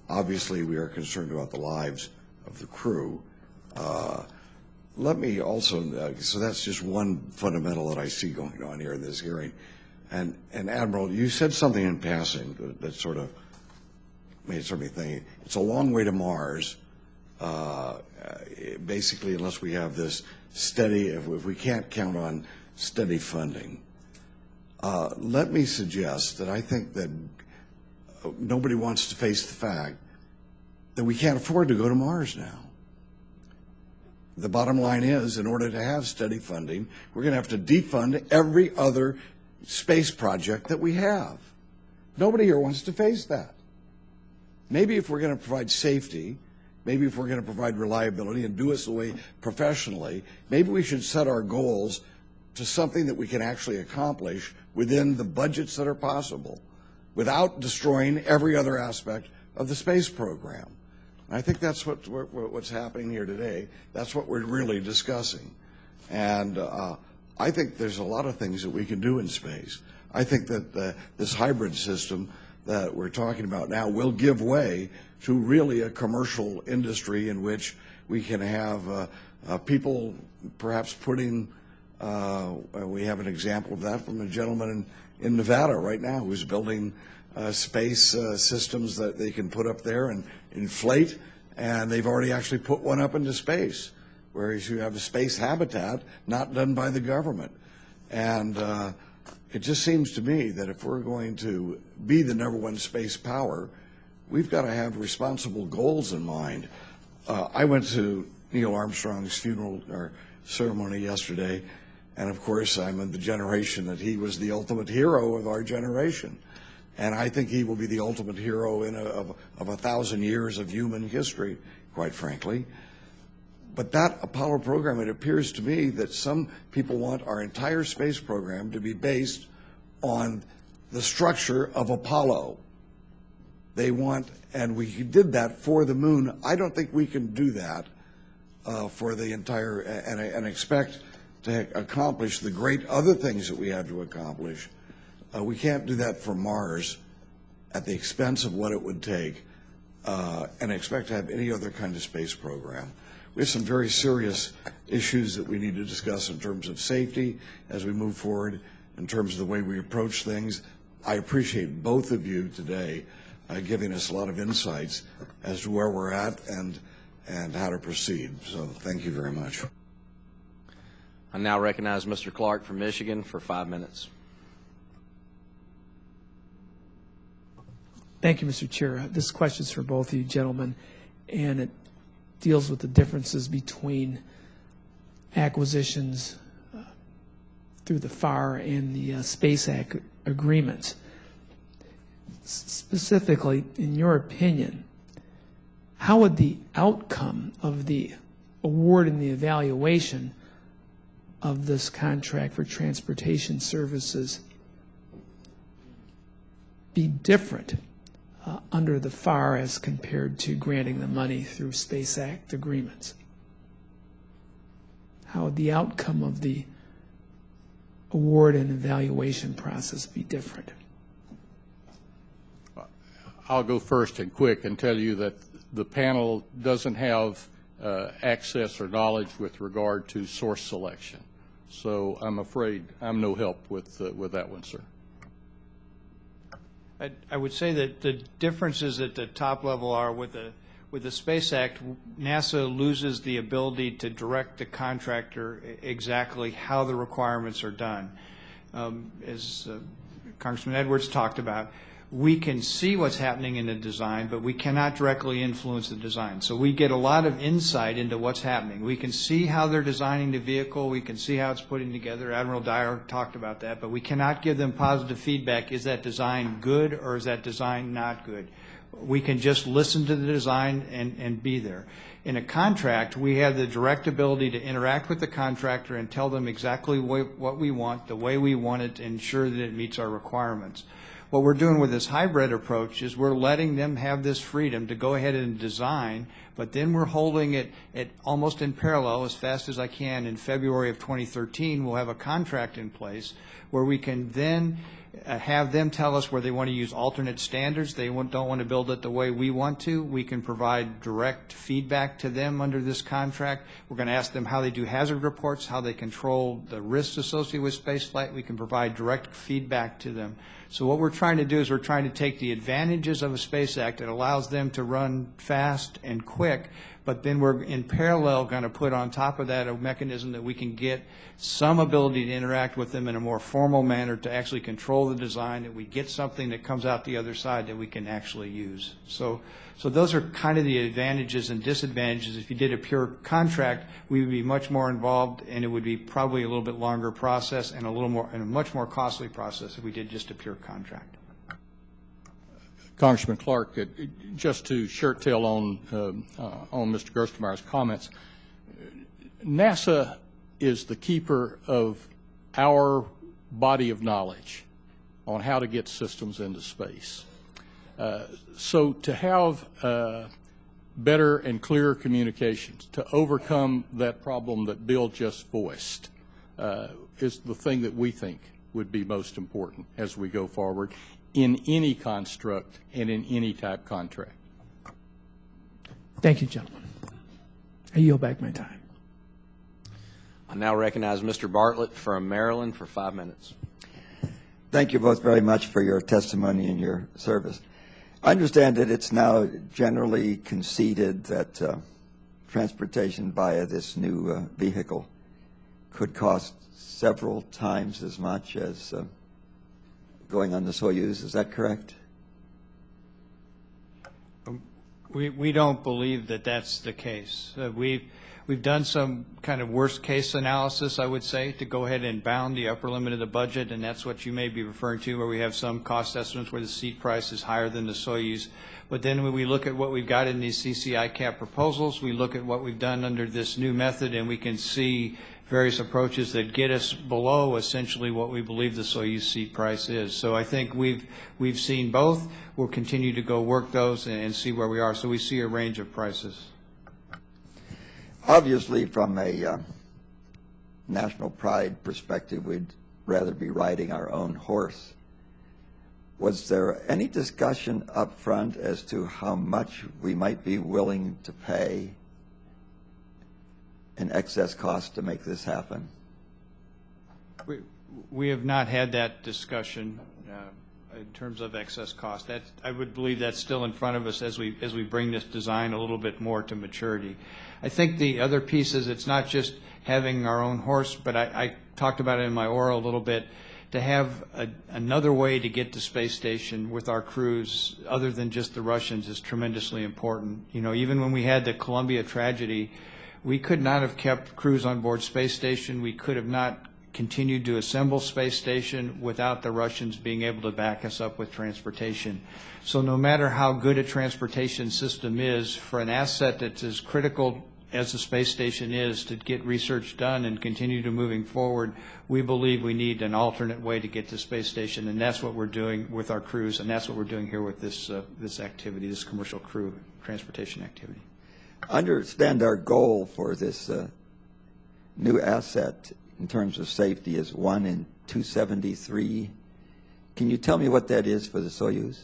Speaker 8: obviously, we are concerned about the lives of the crew. Let me also, so that's just one fundamental that I see going on here in this hearing. And Admiral, you said something in passing that sort of made me think, it's a long way to Mars, basically, unless we have this steady, if we can't count on steady funding. Let me suggest that I think that nobody wants to face the fact that we can't afford to go to Mars now. The bottom line is, in order to have steady funding, we're going to have to defund every other space project that we have. Nobody here wants to face that. Maybe if we're going to provide safety, maybe if we're going to provide reliability and do it the way professionally, maybe we should set our goals to something that we can actually accomplish within the budgets that are possible without destroying every other aspect of the space program. I think that's what's happening here today. That's what we're really discussing. And I think there's a lot of things that we can do in space. I think that this hybrid system that we're talking about now will give way to really a commercial industry in which we can have people perhaps putting, we have an example of that from a gentleman in Nevada right now who's building space systems that they can put up there and inflate, and they've already actually put one up into space, whereas you have a space habitat not done by the government. And it just seems to me that if we're going to be the #1 space power, we've got to have responsible goals in mind. I went to Neil Armstrong's funeral or ceremony yesterday, and of course I'm in the generation that he was the ultimate hero of our generation. And I think he will be the ultimate hero of 1,000 years of human history, quite frankly. But that Apollo program, it appears to me that some people want our entire space program to be based on the structure of Apollo. They want, and we did that for the moon. I don't think we can do that for the entire, and expect to accomplish the great other things that we have to accomplish. We can't do that for Mars at the expense of what it would take and expect to have any other kind of space program. We have some very serious issues that we need to discuss in terms of safety as we move forward, in terms of the way we approach things. I appreciate both of you today giving us a lot of insights as to where we're at and how to proceed. So thank you very much.
Speaker 5: I now recognize Mr. Clark from Michigan for 5 minutes.
Speaker 9: Thank you, Mr. Chair. This question is for both of you gentlemen, and it deals with the differences between acquisitions through the FAR and the Space Act agreements. Specifically, in your opinion, how would the outcome of the award and the evaluation of this contract for transportation services be different under the FAR as compared to granting the money through Space Act agreements? How would the outcome of the award and evaluation process be different?
Speaker 4: I'll go first and quick and tell you that the panel doesn't have access or knowledge with regard to source selection. So I'm afraid I'm no help with that one, sir.
Speaker 3: I would say that the differences at the top level are with the Space Act, NASA loses the ability to direct the contractor exactly how the requirements are done. As Congressman Edwards talked about, we can see what's happening in the design, but we cannot directly influence the design. So we get a lot of insight into what's happening. We can see how they're designing the vehicle. We can see how it's putting together. Admiral Dyer talked about that, but we cannot give them positive feedback. Is that design good or is that design not good? We can just listen to the design and be there. In a contract, we have the direct ability to interact with the contractor and tell them exactly what we want, the way we want it, to ensure that it meets our requirements. What we're doing with this hybrid approach is we're letting them have this freedom to go ahead and design, but then we're holding it at almost in parallel as fast as I can. In February of 2013, we'll have a contract in place where we can then have them tell us where they want to use alternate standards. They don't want to build it the way we want to. We can provide direct feedback to them under this contract. We're going to ask them how they do hazard reports, how they control the risks associated with spaceflight. We can provide direct feedback to them. So what we're trying to do is we're trying to take the advantages of a Space Act that allows them to run fast and quick, but then we're in parallel going to put on top of that a mechanism that we can get some ability to interact with them in a more formal manner to actually control the design, that we get something that comes out the other side that we can actually use. So those are kind of the advantages and disadvantages. If you did a pure contract, we would be much more involved, and it would be probably a little bit longer process and a much more costly process if we did just a pure contract.
Speaker 4: Congressman Clark, just to shirt tail on Mr. Gerstenmaier's comments, NASA is the keeper of our body of knowledge on how to get systems into space. So to have better and clearer communications, to overcome that problem that Bill just voiced, is the thing that we think would be most important as we go forward in any construct and in any type contract.
Speaker 9: Thank you, gentlemen. I yield back my time.
Speaker 5: I now recognize Mr. Bartlett from Maryland for 5 minutes.
Speaker 10: Thank you both very much for your testimony and your service. I understand that it's now generally conceded that transportation via this new vehicle could cost several times as much as going on the Soyuz. Is that correct?
Speaker 3: We don't believe that that's the case. We've done some kind of worst case analysis, I would say, to go ahead and bound the upper limit of the budget, and that's what you may be referring to, where we have some cost estimates where the seat price is higher than the Soyuz. But then when we look at what we've got in these CCI cap proposals, we look at what we've done under this new method, and we can see various approaches that get us below essentially what we believe the Soyuz seat price is. So I think we've seen both. We'll continue to go work those and see where we are. So we see a range of prices.
Speaker 10: Obviously, from a national pride perspective, we'd rather be riding our own horse. Was there any discussion up front as to how much we might be willing to pay in excess cost to make this happen?
Speaker 3: We have not had that discussion in terms of excess cost. I would believe that's still in front of us as we bring this design a little bit more to maturity. I think the other piece is it's not just having our own horse, but I talked about it in my oral a little bit. To have another way to get to space station with our crews other than just the Russians is tremendously important. You know, even when we had the Columbia tragedy, we could not have kept crews on board space station. We could have not continued to assemble space station without the Russians being able to back us up with transportation. So no matter how good a transportation system is, for an asset that's as critical as the space station is to get research done and continue to moving forward, we believe we need an alternate way to get to space station, and that's what we're doing with our crews, and that's what we're doing here with this activity, this commercial crew transportation activity.
Speaker 10: I understand our goal for this new asset in terms of safety is 1 in 273. Can you tell me what that is for the Soyuz?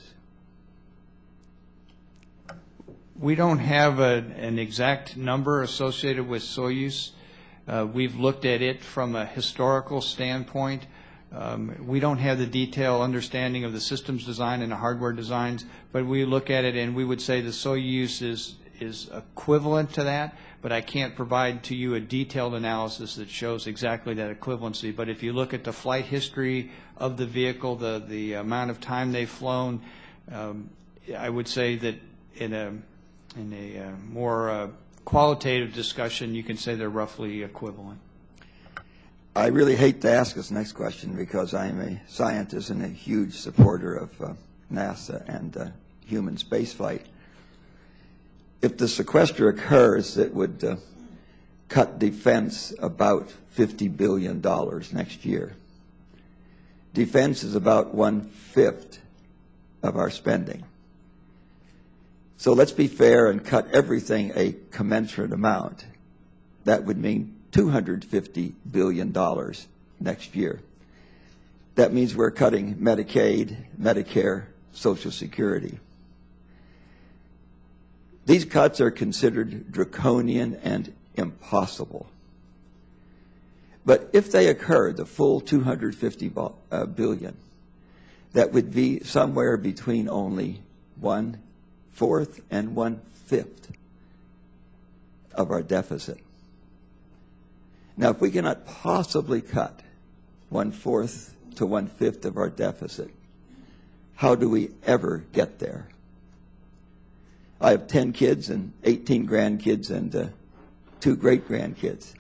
Speaker 3: We don't have an exact number associated with Soyuz. We've looked at it from a historical standpoint. We don't have the detailed understanding of the systems design and the hardware designs, but we look at it and we would say the Soyuz is equivalent to that, but I can't provide to you a detailed analysis that shows exactly that equivalency. But if you look at the flight history of the vehicle, the amount of time they've flown, I would say that in a more qualitative discussion, you can say they're roughly equivalent.
Speaker 10: I really hate to ask this next question because I am a scientist and a huge supporter of NASA and human spaceflight. If the sequester occurs, it would cut defense about $50 billion next year. Defense is about 1/5 of our spending. So let's be fair and cut everything a commensurate amount. That would mean $250 billion next year. That means we're cutting Medicaid, Medicare, Social Security. These cuts are considered draconian and impossible. But if they occur, the full $250 billion, that would be somewhere between only 1/4 and 1/5 of our deficit. Now, if we cannot possibly cut 1/4 to 1/5 of our deficit, how do we ever get there? I have 10 kids and 18 grandkids and 2 great-grandkids.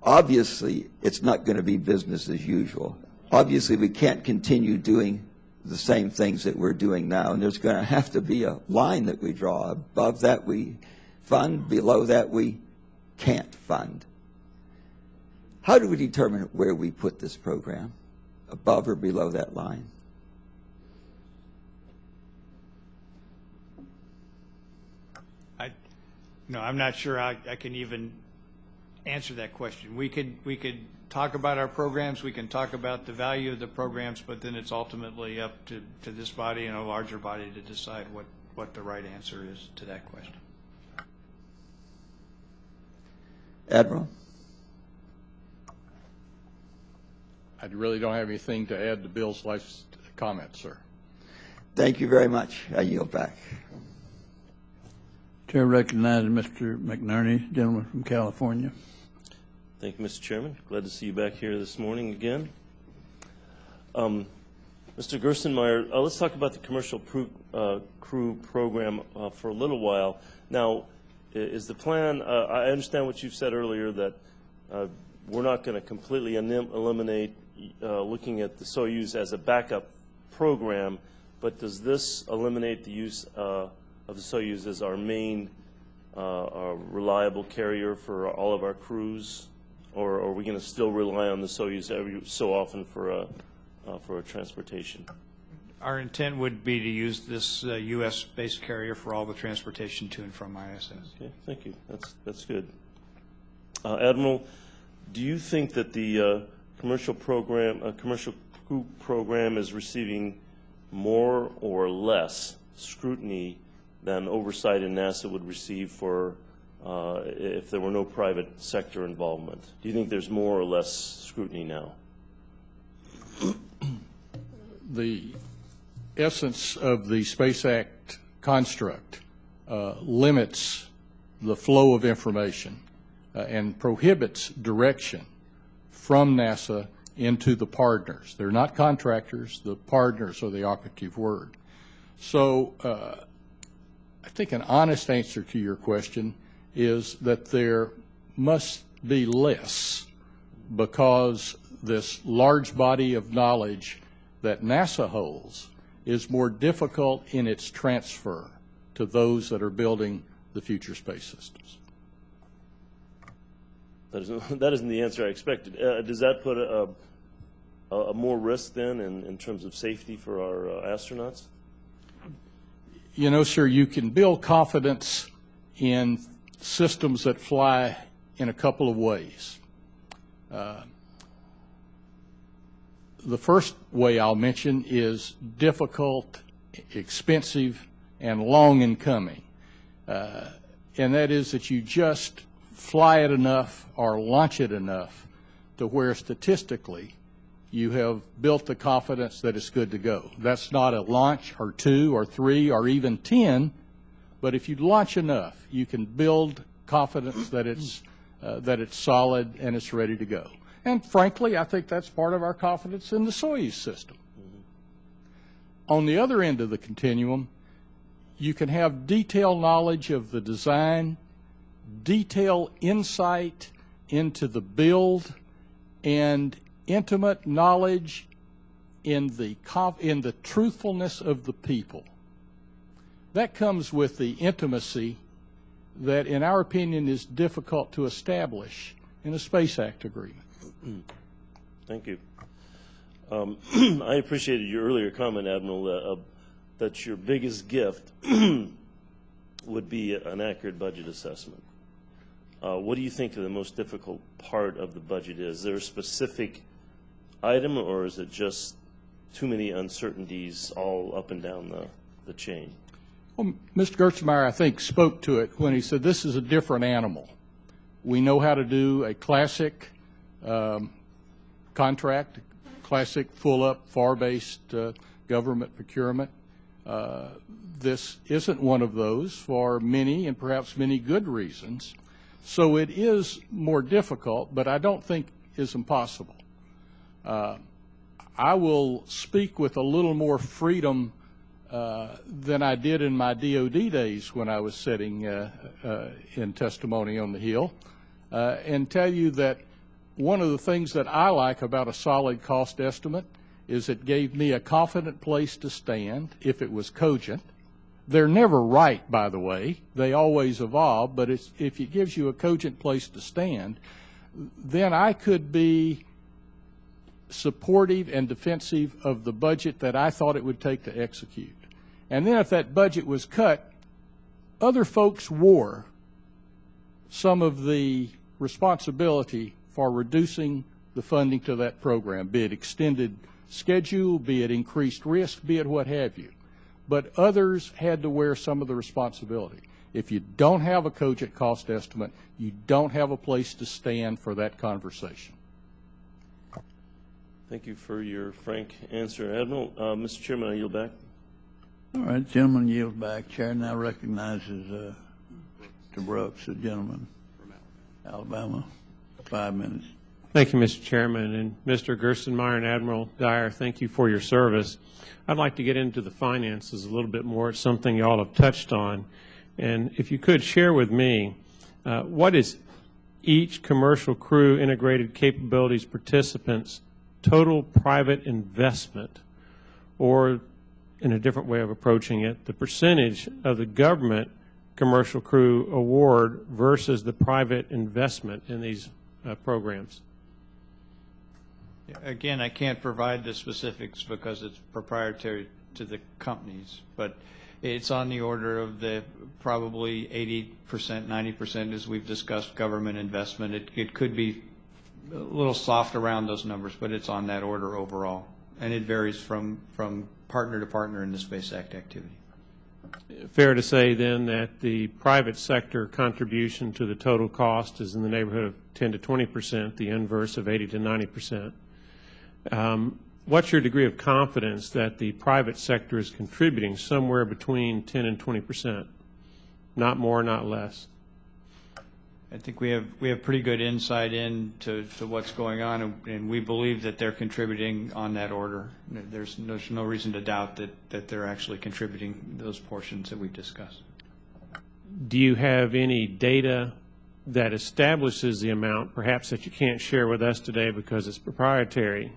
Speaker 10: Obviously, it's not going to be business as usual. Obviously, we can't continue doing the same things that we're doing now, and there's going to have to be a line that we draw. Above that, we fund. Below that, we can't fund. How do we determine where we put this program, above or below that line?
Speaker 3: No, I'm not sure I can even answer that question. We could talk about our programs, we can talk about the value of the programs, but then it's ultimately up to this body and a larger body to decide what the right answer is to that question.
Speaker 10: Admiral?
Speaker 4: I really don't have anything to add to Bill's last comment, sir.
Speaker 10: Thank you very much. I yield back.
Speaker 1: Chair recognizes Mr. McNerney, gentleman from California.
Speaker 11: Thank you, Mr. Chairman. Glad to see you back here this morning again. Mr. Gerstenmaier, let's talk about the commercial crew program for a little while. Now, is the plan, I understand what you've said earlier, that we're not going to completely eliminate looking at the Soyuz as a backup program, but does this eliminate the use of the Soyuz as our main reliable carrier for all of our crews, or are we going to still rely on the Soyuz every so often for transportation?
Speaker 3: Our intent would be to use this U.S.-based carrier for all the transportation to and from ISS.
Speaker 11: Okay, thank you. That's good. Admiral, do you think that the commercial crew program is receiving more or less scrutiny than oversight in NASA would receive for if there were no private sector involvement? Do you think there's more or less scrutiny now?
Speaker 4: The essence of the Space Act construct limits the flow of information and prohibits direction from NASA into the partners. They're not contractors. The partners are the operative word. So I think an honest answer to your question is that there must be less, because this large body of knowledge that NASA holds is more difficult in its transfer to those that are building the future space systems.
Speaker 11: That isn't the answer I expected. Does that put a more risk then in terms of safety for our astronauts?
Speaker 4: You know, sir, you can build confidence in systems that fly in a couple of ways. The first way I'll mention is difficult, expensive, and long in coming. And that is that you just fly it enough or launch it enough to where statistically you have built the confidence that it's good to go. That's not a launch or 2 or 3 or even 10 But if you launch enough, you can build confidence that it's solid and it's ready to go. And frankly, I think that's part of our confidence in the Soyuz system. On the other end of the continuum, you can have detailed knowledge of the design, detailed insight into the build, and intimate knowledge in the truthfulness of the people. That comes with the intimacy that, in our opinion, is difficult to establish in a Space Act agreement.
Speaker 11: Thank you. I appreciated your earlier comment, Admiral, that your biggest gift would be an accurate budget assessment. What do you think the most difficult part of the budget is? Is there a specific item, or is it just too many uncertainties all up and down the chain?
Speaker 4: Well, Mr. Gerstenmaier, I think, spoke to it when he said this is a different animal. We know how to do a classic contract, classic full-up, FAR-based government procurement. This isn't one of those for many, and perhaps many good reasons. So it is more difficult, but I don't think is impossible. I will speak with a little more freedom than I did in my DOD days when I was sitting in testimony on the Hill, and tell you that one of the things that I like about a solid cost estimate is it gave me a confident place to stand if it was cogent. They're never right, by the way. They always evolve, but if it gives you a cogent place to stand, then I could be supportive and defensive of the budget that I thought it would take to execute. And then if that budget was cut, other folks wore some of the responsibility for reducing the funding to that program, be it extended schedule, be it increased risk, be it what have you. But others had to wear some of the responsibility. If you don't have a cogent cost estimate, you don't have a place to stand for that conversation.
Speaker 11: Thank you for your frank answer, Admiral. Mr. Chairman, I yield back.
Speaker 1: All right, gentleman yields back. Chair now recognizes Mr. Brooks, the gentleman from Alabama. 5 minutes.
Speaker 12: Thank you, Mr. Chairman. And Mr. Gerstenmaier and Admiral Dyer, thank you for your service. I'd like to get into the finances a little bit more. It's something you all have touched on. And if you could share with me, what is each commercial crew integrated capabilities participant's total private investment, or in a different way of approaching it, the percentage of the government commercial crew award versus the private investment in these programs?
Speaker 3: Again, I can't provide the specifics because it's proprietary to the companies, but it's on the order of the probably 80%, 90%, as we've discussed, government investment. It could be a little soft around those numbers, but it's on that order overall, and it varies from partner to partner in the Space Act activity.
Speaker 12: Fair to say then that the private sector contribution to the total cost is in the neighborhood of 10 to 20%, the inverse of 80 to 90%. What's your degree of confidence that the private sector is contributing somewhere between 10 and 20%? Not more, not less.
Speaker 3: I think we have pretty good insight into what's going on, and we believe that they're contributing on that order. There's no reason to doubt that they're actually contributing those portions that we've discussed.
Speaker 12: Do you have any data that establishes the amount, perhaps that you can't share with us today because it's proprietary?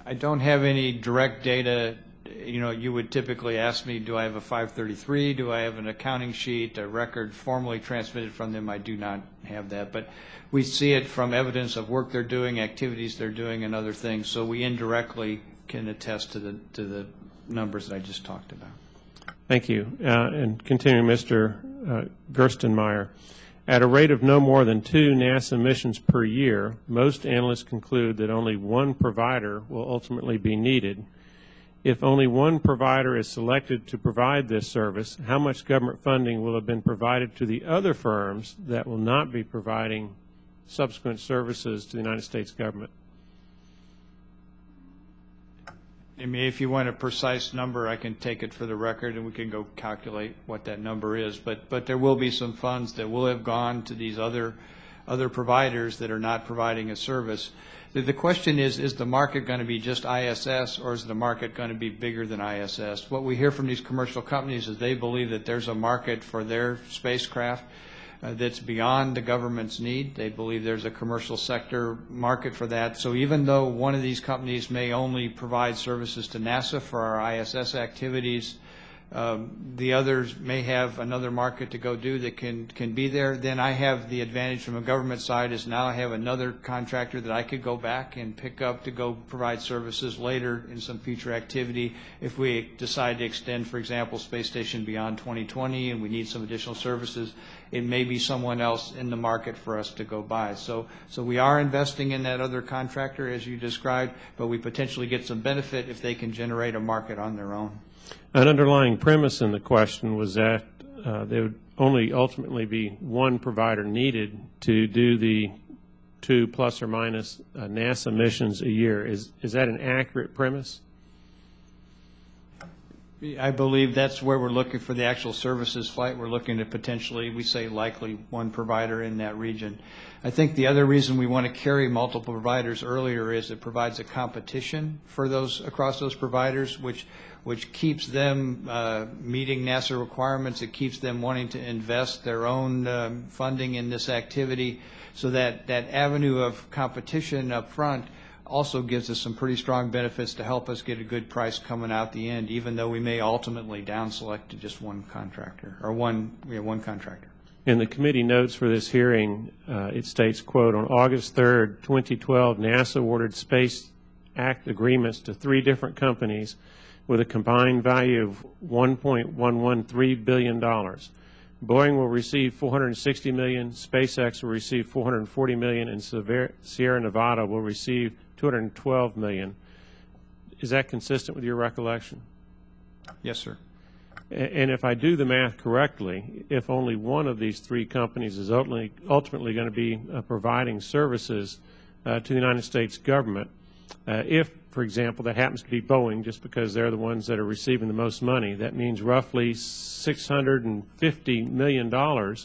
Speaker 3: I don't have any direct data. You know, you would typically ask me, do I have a 533? Do I have an accounting sheet, a record formally transmitted from them? I do not have that. But we see it from evidence of work they're doing, activities they're doing, and other things. So we indirectly can attest to the numbers that I just talked about.
Speaker 12: Thank you. And continuing, Mr. Gerstenmaier, at a rate of no more than 2 NASA missions per year, most analysts conclude that only one provider will ultimately be needed. If only one provider is selected to provide this service, how much government funding will have been provided to the other firms that will not be providing subsequent services to the United States government?
Speaker 3: I mean, if you want a precise number, I can take it for the record, and we can go calculate what that number is. But there will be some funds that will have gone to these other providers that are not providing a service. The question is the market going to be just ISS, or is the market going to be bigger than ISS? What we hear from these commercial companies is they believe that there's a market for their spacecraft that's beyond the government's need. They believe there's a commercial sector market for that. So even though one of these companies may only provide services to NASA for our ISS activities, the others may have another market to go do that can be there. Then I have the advantage from a government side is now I have another contractor that I could go back and pick up to go provide services later in some future activity. If we decide to extend, for example, space station beyond 2020 and we need some additional services, it may be someone else in the market for us to go buy. So we are investing in that other contractor, as you described, but we potentially get some benefit if they can generate a market on their own.
Speaker 12: An underlying premise in the question was that there would only ultimately be one provider needed to do the 2 plus or minus NASA missions a year. Is that an accurate premise?
Speaker 3: I believe that's where we're looking for the actual services flight. We're looking at potentially, we say likely, one provider in that region. I think the other reason we want to carry multiple providers earlier is it provides a competition for those across those providers, which keeps them meeting NASA requirements. It keeps them wanting to invest their own funding in this activity. So that avenue of competition up front also gives us some pretty strong benefits to help us get a good price coming out the end, even though we may ultimately down select to just one contractor or one contractor.
Speaker 12: In the committee notes for this hearing, it states, quote, on August 3rd, 2012, NASA awarded Space Act agreements to 3 different companies with a combined value of $1.113 billion. Boeing will receive $460 million, SpaceX will receive $440 million, and Sierra Nevada will receive $212 million. Is that consistent with your recollection?
Speaker 3: Yes, sir.
Speaker 12: And if I do the math correctly, if only one of these 3 companies is ultimately going to be providing services to the United States government, if, for example, that happens to be Boeing, just because they're the ones that are receiving the most money, that means roughly $650 million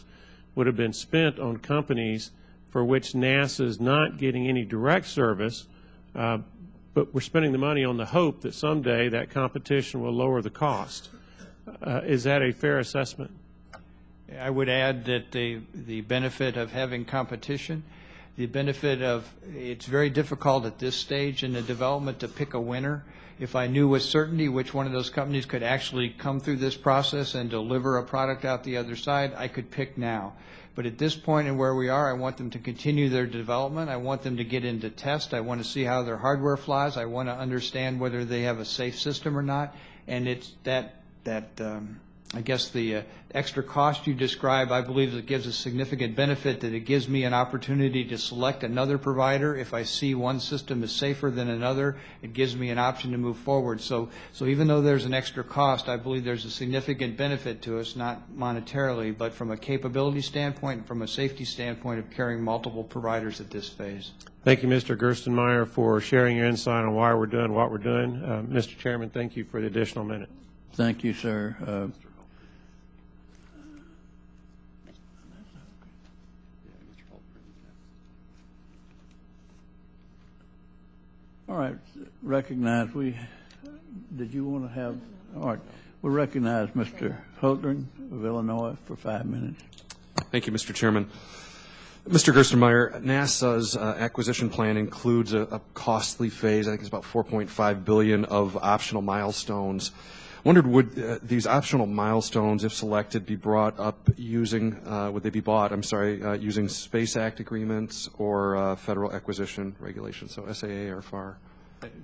Speaker 12: would have been spent on companies for which NASA is not getting any direct service, but we're spending the money on the hope that someday that competition will lower the cost. Is that a fair assessment?
Speaker 3: I would add that the benefit of having competition, the benefit of it's very difficult at this stage in the development to pick a winner. If I knew with certainty which one of those companies could actually come through this process and deliver a product out the other side, I could pick now. But at this point in where we are, I want them to continue their development. I want them to get into test. I want to see how their hardware flies. I want to understand whether they have a safe system or not. And it's I guess the extra cost you describe, I believe it gives a significant benefit that it gives me an opportunity to select another provider. If I see one system is safer than another, it gives me an option to move forward. So even though there's an extra cost, I believe there's a significant benefit to us, not monetarily, but from a capability standpoint and from a safety standpoint of carrying multiple providers at this phase.
Speaker 12: Thank you, Mr. Gerstenmaier, for sharing your insight on why we're doing what we're doing. Mr. Chairman, thank you for the additional minute.
Speaker 1: Thank you, sir. All right, recognize did you want to have, all right, we'll recognize Mr. Holtgren of Illinois for 5 minutes.
Speaker 13: Thank you, Mr. Chairman. Mr. Gerstenmaier, NASA's acquisition plan includes a costly phase, I think it's about $4.5 billion of optional milestones. I wondered, would these optional milestones, if selected, be brought up using, using Space Act agreements or federal acquisition regulations, so SAA or FAR?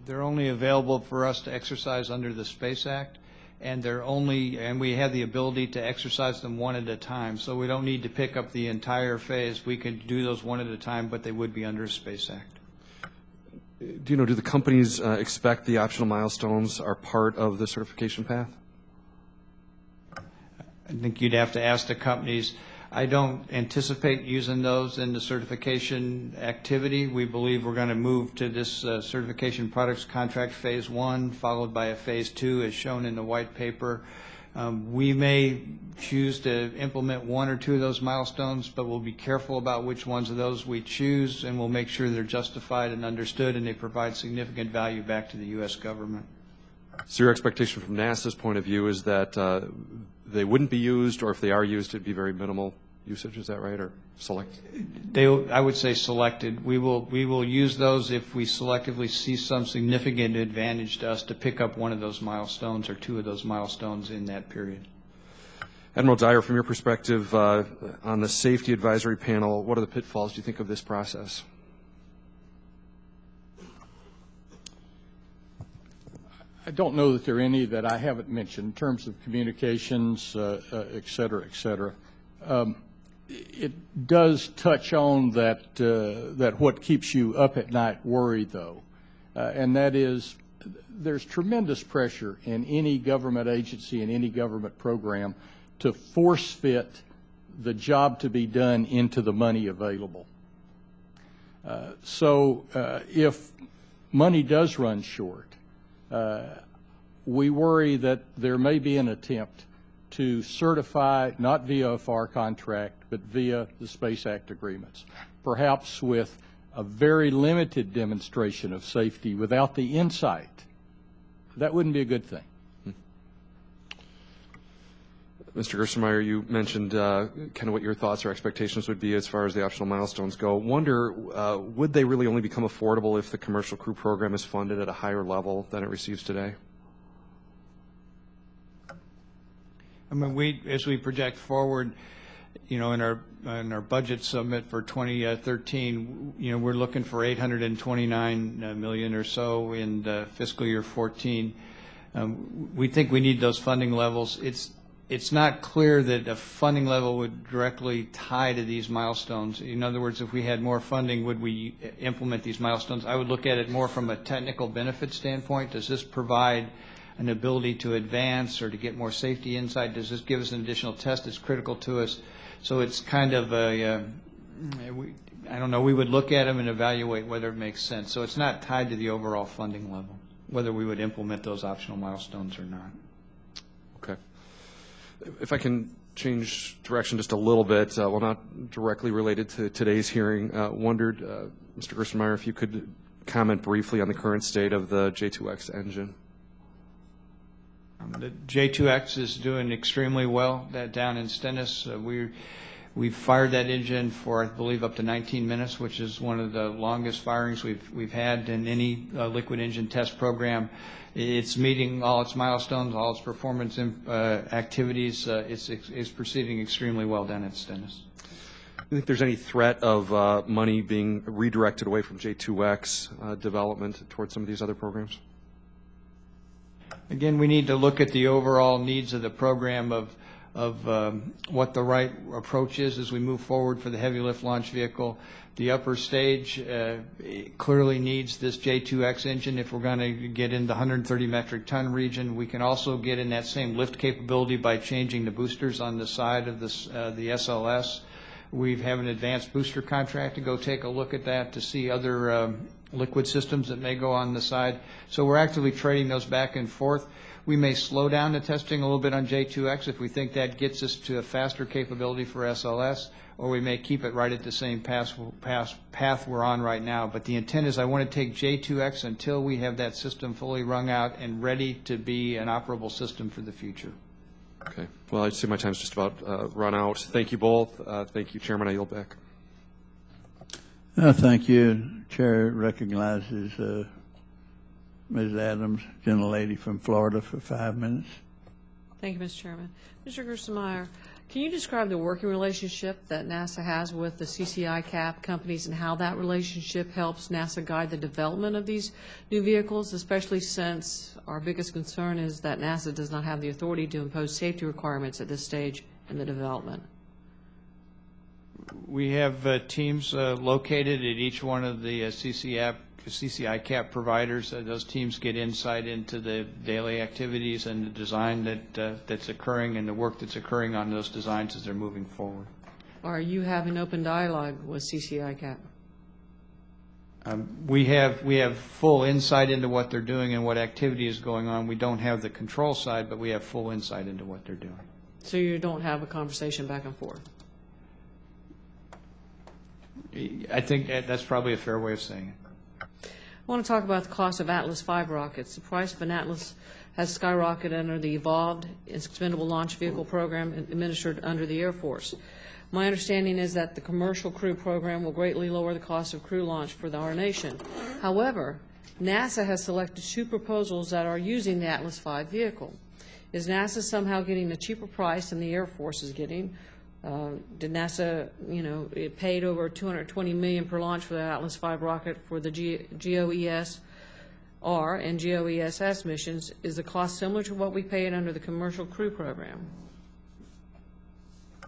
Speaker 3: They're only available for us to exercise under the Space Act, and we have the ability to exercise them one at a time, so we don't need to pick up the entire phase. We can do those one at a time, but they would be under a Space Act.
Speaker 13: Do the companies expect the optional milestones are part of the certification path?
Speaker 3: I think you'd have to ask the companies. I don't anticipate using those in the certification activity. We believe we're going to move to this certification products contract phase 1, followed by a phase 2 as shown in the white paper. We may choose to implement 1 or 2 of those milestones, but we'll be careful about which ones of those we choose, and we'll make sure they're justified and understood and they provide significant value back to the U.S. government.
Speaker 13: So your expectation from NASA's point of view is that they wouldn't be used, or if they are used, it'd be very minimal usage, is that right, or select?
Speaker 3: I would say selected. We will use those if we selectively see some significant advantage to us to pick up 1 of those milestones or 2 of those milestones in that period.
Speaker 13: Admiral Dyer, from your perspective on the safety advisory panel, what are the pitfalls, do you think, of this process?
Speaker 4: I don't know that there are any that I haven't mentioned in terms of communications, et cetera, et cetera. It does touch on that what keeps you up at night worry, though, and that is there's tremendous pressure in any government agency and any government program to force fit the job to be done into the money available. So if money does run short, we worry that there may be an attempt to certify, not via a FAR contract, but via the Space Act agreements, perhaps with a very limited demonstration of safety without the insight. That wouldn't be a good thing.
Speaker 13: Mr. Gerstenmaier, you mentioned kind of what your thoughts or expectations would be as far as the optional milestones go. Wonder, would they really only become affordable if the commercial crew program is funded at a higher level than it receives today?
Speaker 3: I mean, as we project forward, you know, in our budget summit for 2013, you know, we're looking for $829 million or so in fiscal year 14. We think we need those funding levels. It's not clear that a funding level would directly tie to these milestones. In other words, if we had more funding, would we implement these milestones? I would look at it more from a technical benefit standpoint. Does this provide an ability to advance or to get more safety insight? Does this give us an additional test that's critical to us? So it's kind of a, I don't know, we would look at them and evaluate whether it makes sense. So it's not tied to the overall funding level, whether we would implement those optional milestones or not.
Speaker 13: Okay. If I can change direction just a little bit, well, not directly related to today's hearing, wondered, Mr. Gerstenmaier, if you could comment briefly on the current state of the J2X engine.
Speaker 3: The J2X is doing extremely well down in Stennis. We've fired that engine for, I believe, up to 19 minutes, which is one of the longest firings we've had in any liquid engine test program. It's meeting all its milestones, all its performance activities. It's proceeding extremely well down at Stennis.
Speaker 13: Do you think there's any threat of money being redirected away from J2X development towards some of these other programs?
Speaker 3: Again, we need to look at the overall needs of the program of what the right approach is as we move forward for the heavy lift launch vehicle. The upper stage clearly needs this J2X engine if we're going to get in the 130 metric ton region. We can also get in that same lift capability by changing the boosters on the side of this, the SLS. We have an advanced booster contract to go take a look at that to see other liquid systems that may go on the side. So we're actively trading those back and forth. We may slow down the testing a little bit on J2X if we think that gets us to a faster capability for SLS, or we may keep it right at the same path we're on right now. But the intent is I want to take J2X until we have that system fully wrung out and ready to be an operable system for the future.
Speaker 13: Okay. Well, I see my time's just about run out. Thank you both. Thank you, Chairman. I yield back.
Speaker 1: Thank you. Chair recognizes Ms. Adams, gentlelady from Florida, for 5 minutes.
Speaker 14: Thank you, Mr. Chairman. Mr. Gerstenmaier, can you describe the working relationship that NASA has with the CCI-CAP companies and how that relationship helps NASA guide the development of these new vehicles, especially since our biggest concern is that NASA does not have the authority to impose safety requirements at this stage in the development?
Speaker 3: We have teams located at each one of the CCI-CAP providers. Those teams get insight into the daily activities and the design that's occurring and the work that's occurring on those designs as they're moving forward.
Speaker 14: Are you having open dialogue with CCI CAP?
Speaker 3: We have full insight into what they're doing and what activity is going on. We don't have the control side, but we have full insight into what they're doing.
Speaker 14: So you don't have a conversation back and forth?
Speaker 3: I think that's probably a fair way of saying it.
Speaker 14: I want to talk about the cost of Atlas V rockets. The price of an Atlas has skyrocketed under the Evolved Expendable Launch Vehicle program administered under the Air Force. My understanding is that the commercial crew program will greatly lower the cost of crew launch for our nation. However, NASA has selected 2 proposals that are using the Atlas V vehicle. Is NASA somehow getting a cheaper price than the Air Force is getting? Did NASA, it paid over $220 million per launch for the Atlas V rocket for the GOES-R and GOESS missions? Is the cost similar to what we paid under the commercial crew program?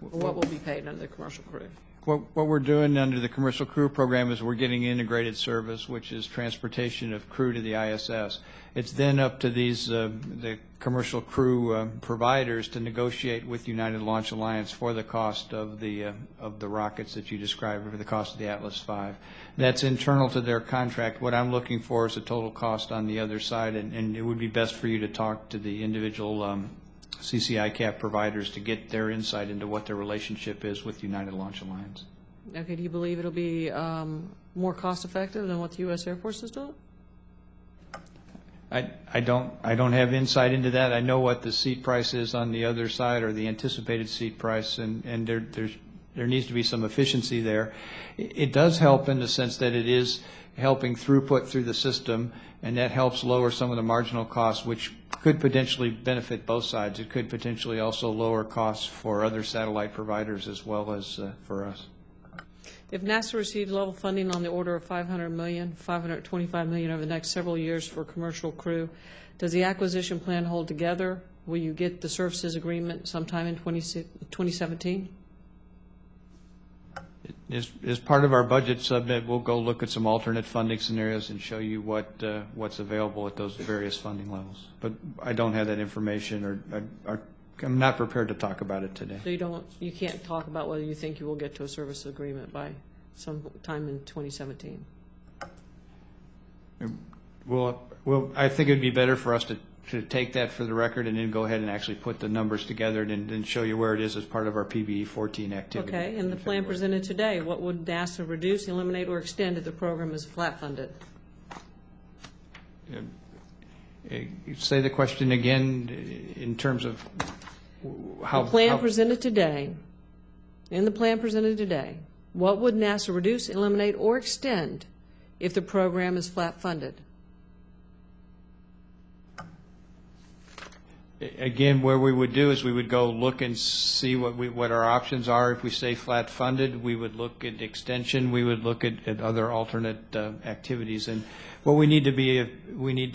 Speaker 14: Or what will be paid under the commercial crew?
Speaker 3: What we're doing under the commercial crew program is we're getting integrated service, which is transportation of crew to the ISS. It's then up to these the commercial crew providers to negotiate with United Launch Alliance for the cost of the rockets that you described, or the cost of the Atlas V. That's internal to their contract. What I'm looking for is a total cost on the other side, and it would be best for you to talk to the individual CCI CAP providers to get their insight into what their relationship is with United Launch Alliance.
Speaker 14: Okay, do you believe it'll be more cost effective than what the U.S. Air Force is doing?
Speaker 3: I don't have insight into that. I know what the seat price is on the other side, or the anticipated seat price, and there needs to be some efficiency there. It does help in the sense that it is helping throughput through the system, and that helps lower some of the marginal costs, which could potentially benefit both sides. It could potentially also lower costs for other satellite providers as well as for us.
Speaker 14: If NASA receives level funding on the order of $500 million, $525 million over the next several years for commercial crew, does the acquisition plan hold together? Will you get the services agreement sometime in 2017?
Speaker 3: As part of our budget submit, we'll go look at some alternate funding scenarios and show you what's available at those various funding levels. But I don't have that information, or I'm not prepared to talk about it today.
Speaker 14: So you can't talk about whether you think you will get to a service agreement by some time in 2017?
Speaker 3: Well, I think it would be better for us to take that for the record and then go ahead and actually put the numbers together and show you where it is as part of our PBE 14 activity.
Speaker 14: Okay, and the plan presented today, what would NASA reduce, eliminate, or extend if the program is flat funded?
Speaker 3: Say the question again in terms of how...
Speaker 14: The plan presented today, in the plan presented today, what would NASA reduce, eliminate, or extend if the program is flat funded?
Speaker 3: Again, where we would do is we would go look and see what our options are. If we stay flat funded, we would look at extension. We would look at other alternate activities. And what we need to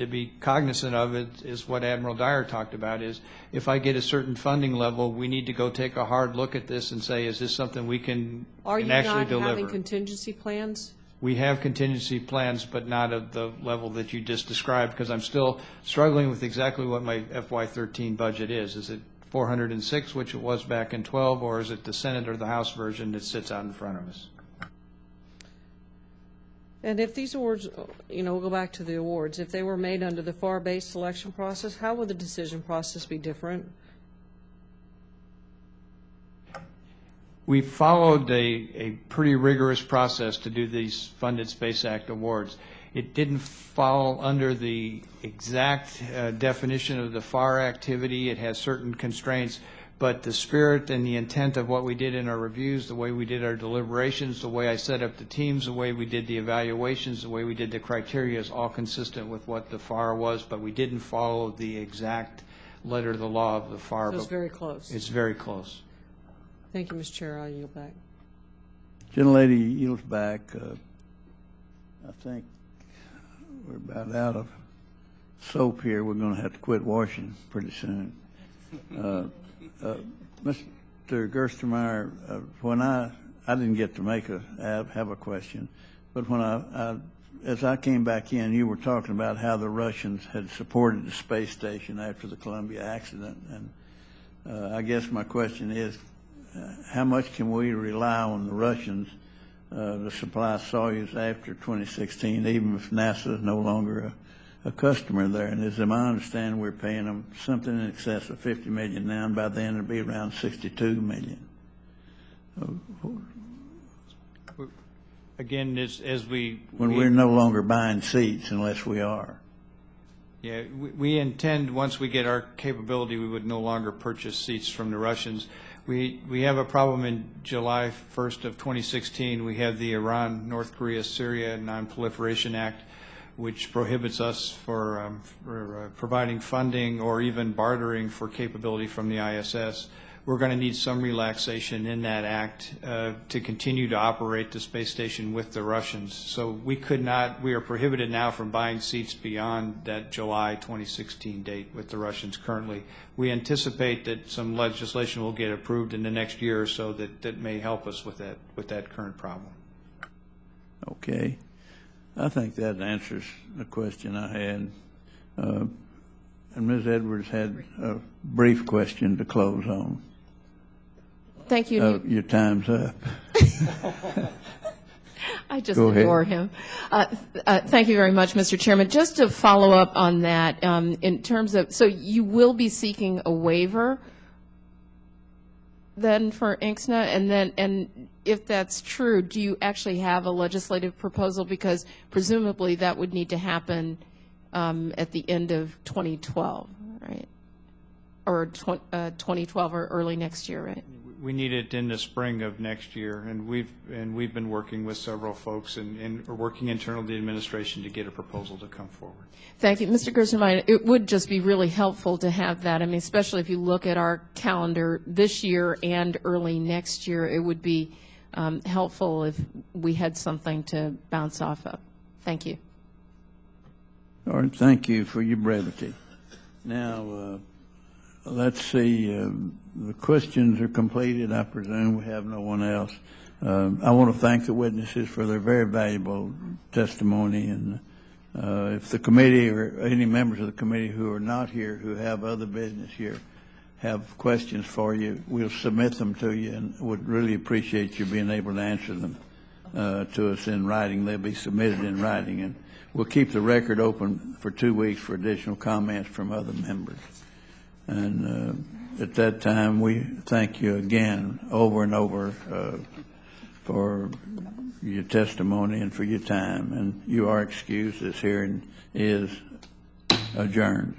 Speaker 3: be cognizant of is what Admiral Dyer talked about, is if I get a certain funding level, we need to go take a hard look at this and say, is this something we can actually deliver?
Speaker 14: Are you not having contingency plans?
Speaker 3: We have contingency plans, but not at the level that you just described, because I'm still struggling with exactly what my FY13 budget is. Is it 406, which it was back in 12, or is it the Senate or the House version that sits out in front of us?
Speaker 14: And if these awards, we'll go back to the awards, if they were made under the FAR-based selection process, how would the decision process be different?
Speaker 3: We followed a pretty rigorous process to do these Funded Space Act awards. It didn't fall under the exact definition of the FAR activity. It has certain constraints, but the spirit and the intent of what we did in our reviews, the way we did our deliberations, the way I set up the teams, the way we did the evaluations, the way we did the criteria is all consistent with what the FAR was, but we didn't follow the exact letter of the law of the FAR.
Speaker 14: So it's very close.
Speaker 3: It's very close.
Speaker 14: Thank you, Mr. Chair. I'll yield back.
Speaker 1: Gentlelady yields back. I think we're about out of soap here. We're going to have to quit washing pretty soon. Mr. Gerstenmaier, when I didn't get to have a question, but when as I came back in, you were talking about how the Russians had supported the space station after the Columbia accident, and I guess my question is, how much can we rely on the Russians to supply Soyuz after 2016, even if NASA is no longer a customer there? And as I understand, we're paying them something in excess of $50 million now, and by then it'll be around $62 million.
Speaker 3: Again,
Speaker 1: when we're no longer buying seats unless we are.
Speaker 3: Yeah, we intend, once we get our capability, we would no longer purchase seats from the Russians. We have a problem in July 1st of 2016. We have the Iran, North Korea, Syria Non-Proliferation Act, which prohibits us for providing funding or even bartering for capability from the ISS. We're going to need some relaxation in that act to continue to operate the space station with the Russians. So we are prohibited now from buying seats beyond that July 2016 date with the Russians currently. We anticipate that some legislation will get approved in the next year or so that may help us with that current problem.
Speaker 1: Okay. I think that answers the question I had. And Ms. Edwards had a brief question to close on.
Speaker 2: Thank you.
Speaker 1: Your time's up.
Speaker 2: I just adore him. Thank you very much, Mr. Chairman. Just to follow up on that, in terms of, so you will be seeking a waiver then for INCSNA, and if that's true, do you actually have a legislative proposal? Because presumably that would need to happen at the end of 2012, right? Or 2012 or early next year, right?
Speaker 3: We need it in the spring of next year, and we've been working with several folks and are working internally to the administration to get a proposal to come forward.
Speaker 2: Thank you. Mr. Gerstenmaier, it would just be really helpful to have that. I mean, especially if you look at our calendar this year and early next year, it would be helpful if we had something to bounce off of. Thank you.
Speaker 1: All right, thank you for your brevity. Now, let's see, the questions are completed. I presume we have no one else. I want to thank the witnesses for their very valuable testimony, and if the committee or any members of the committee who are not here, who have other business here, have questions for you, we'll submit them to you and would really appreciate you being able to answer them to us in writing. They'll be submitted in writing, and we'll keep the record open for 2 weeks for additional comments from other members. And at that time, we thank you again over and over for your testimony and for your time. And you are excused. This hearing is adjourned.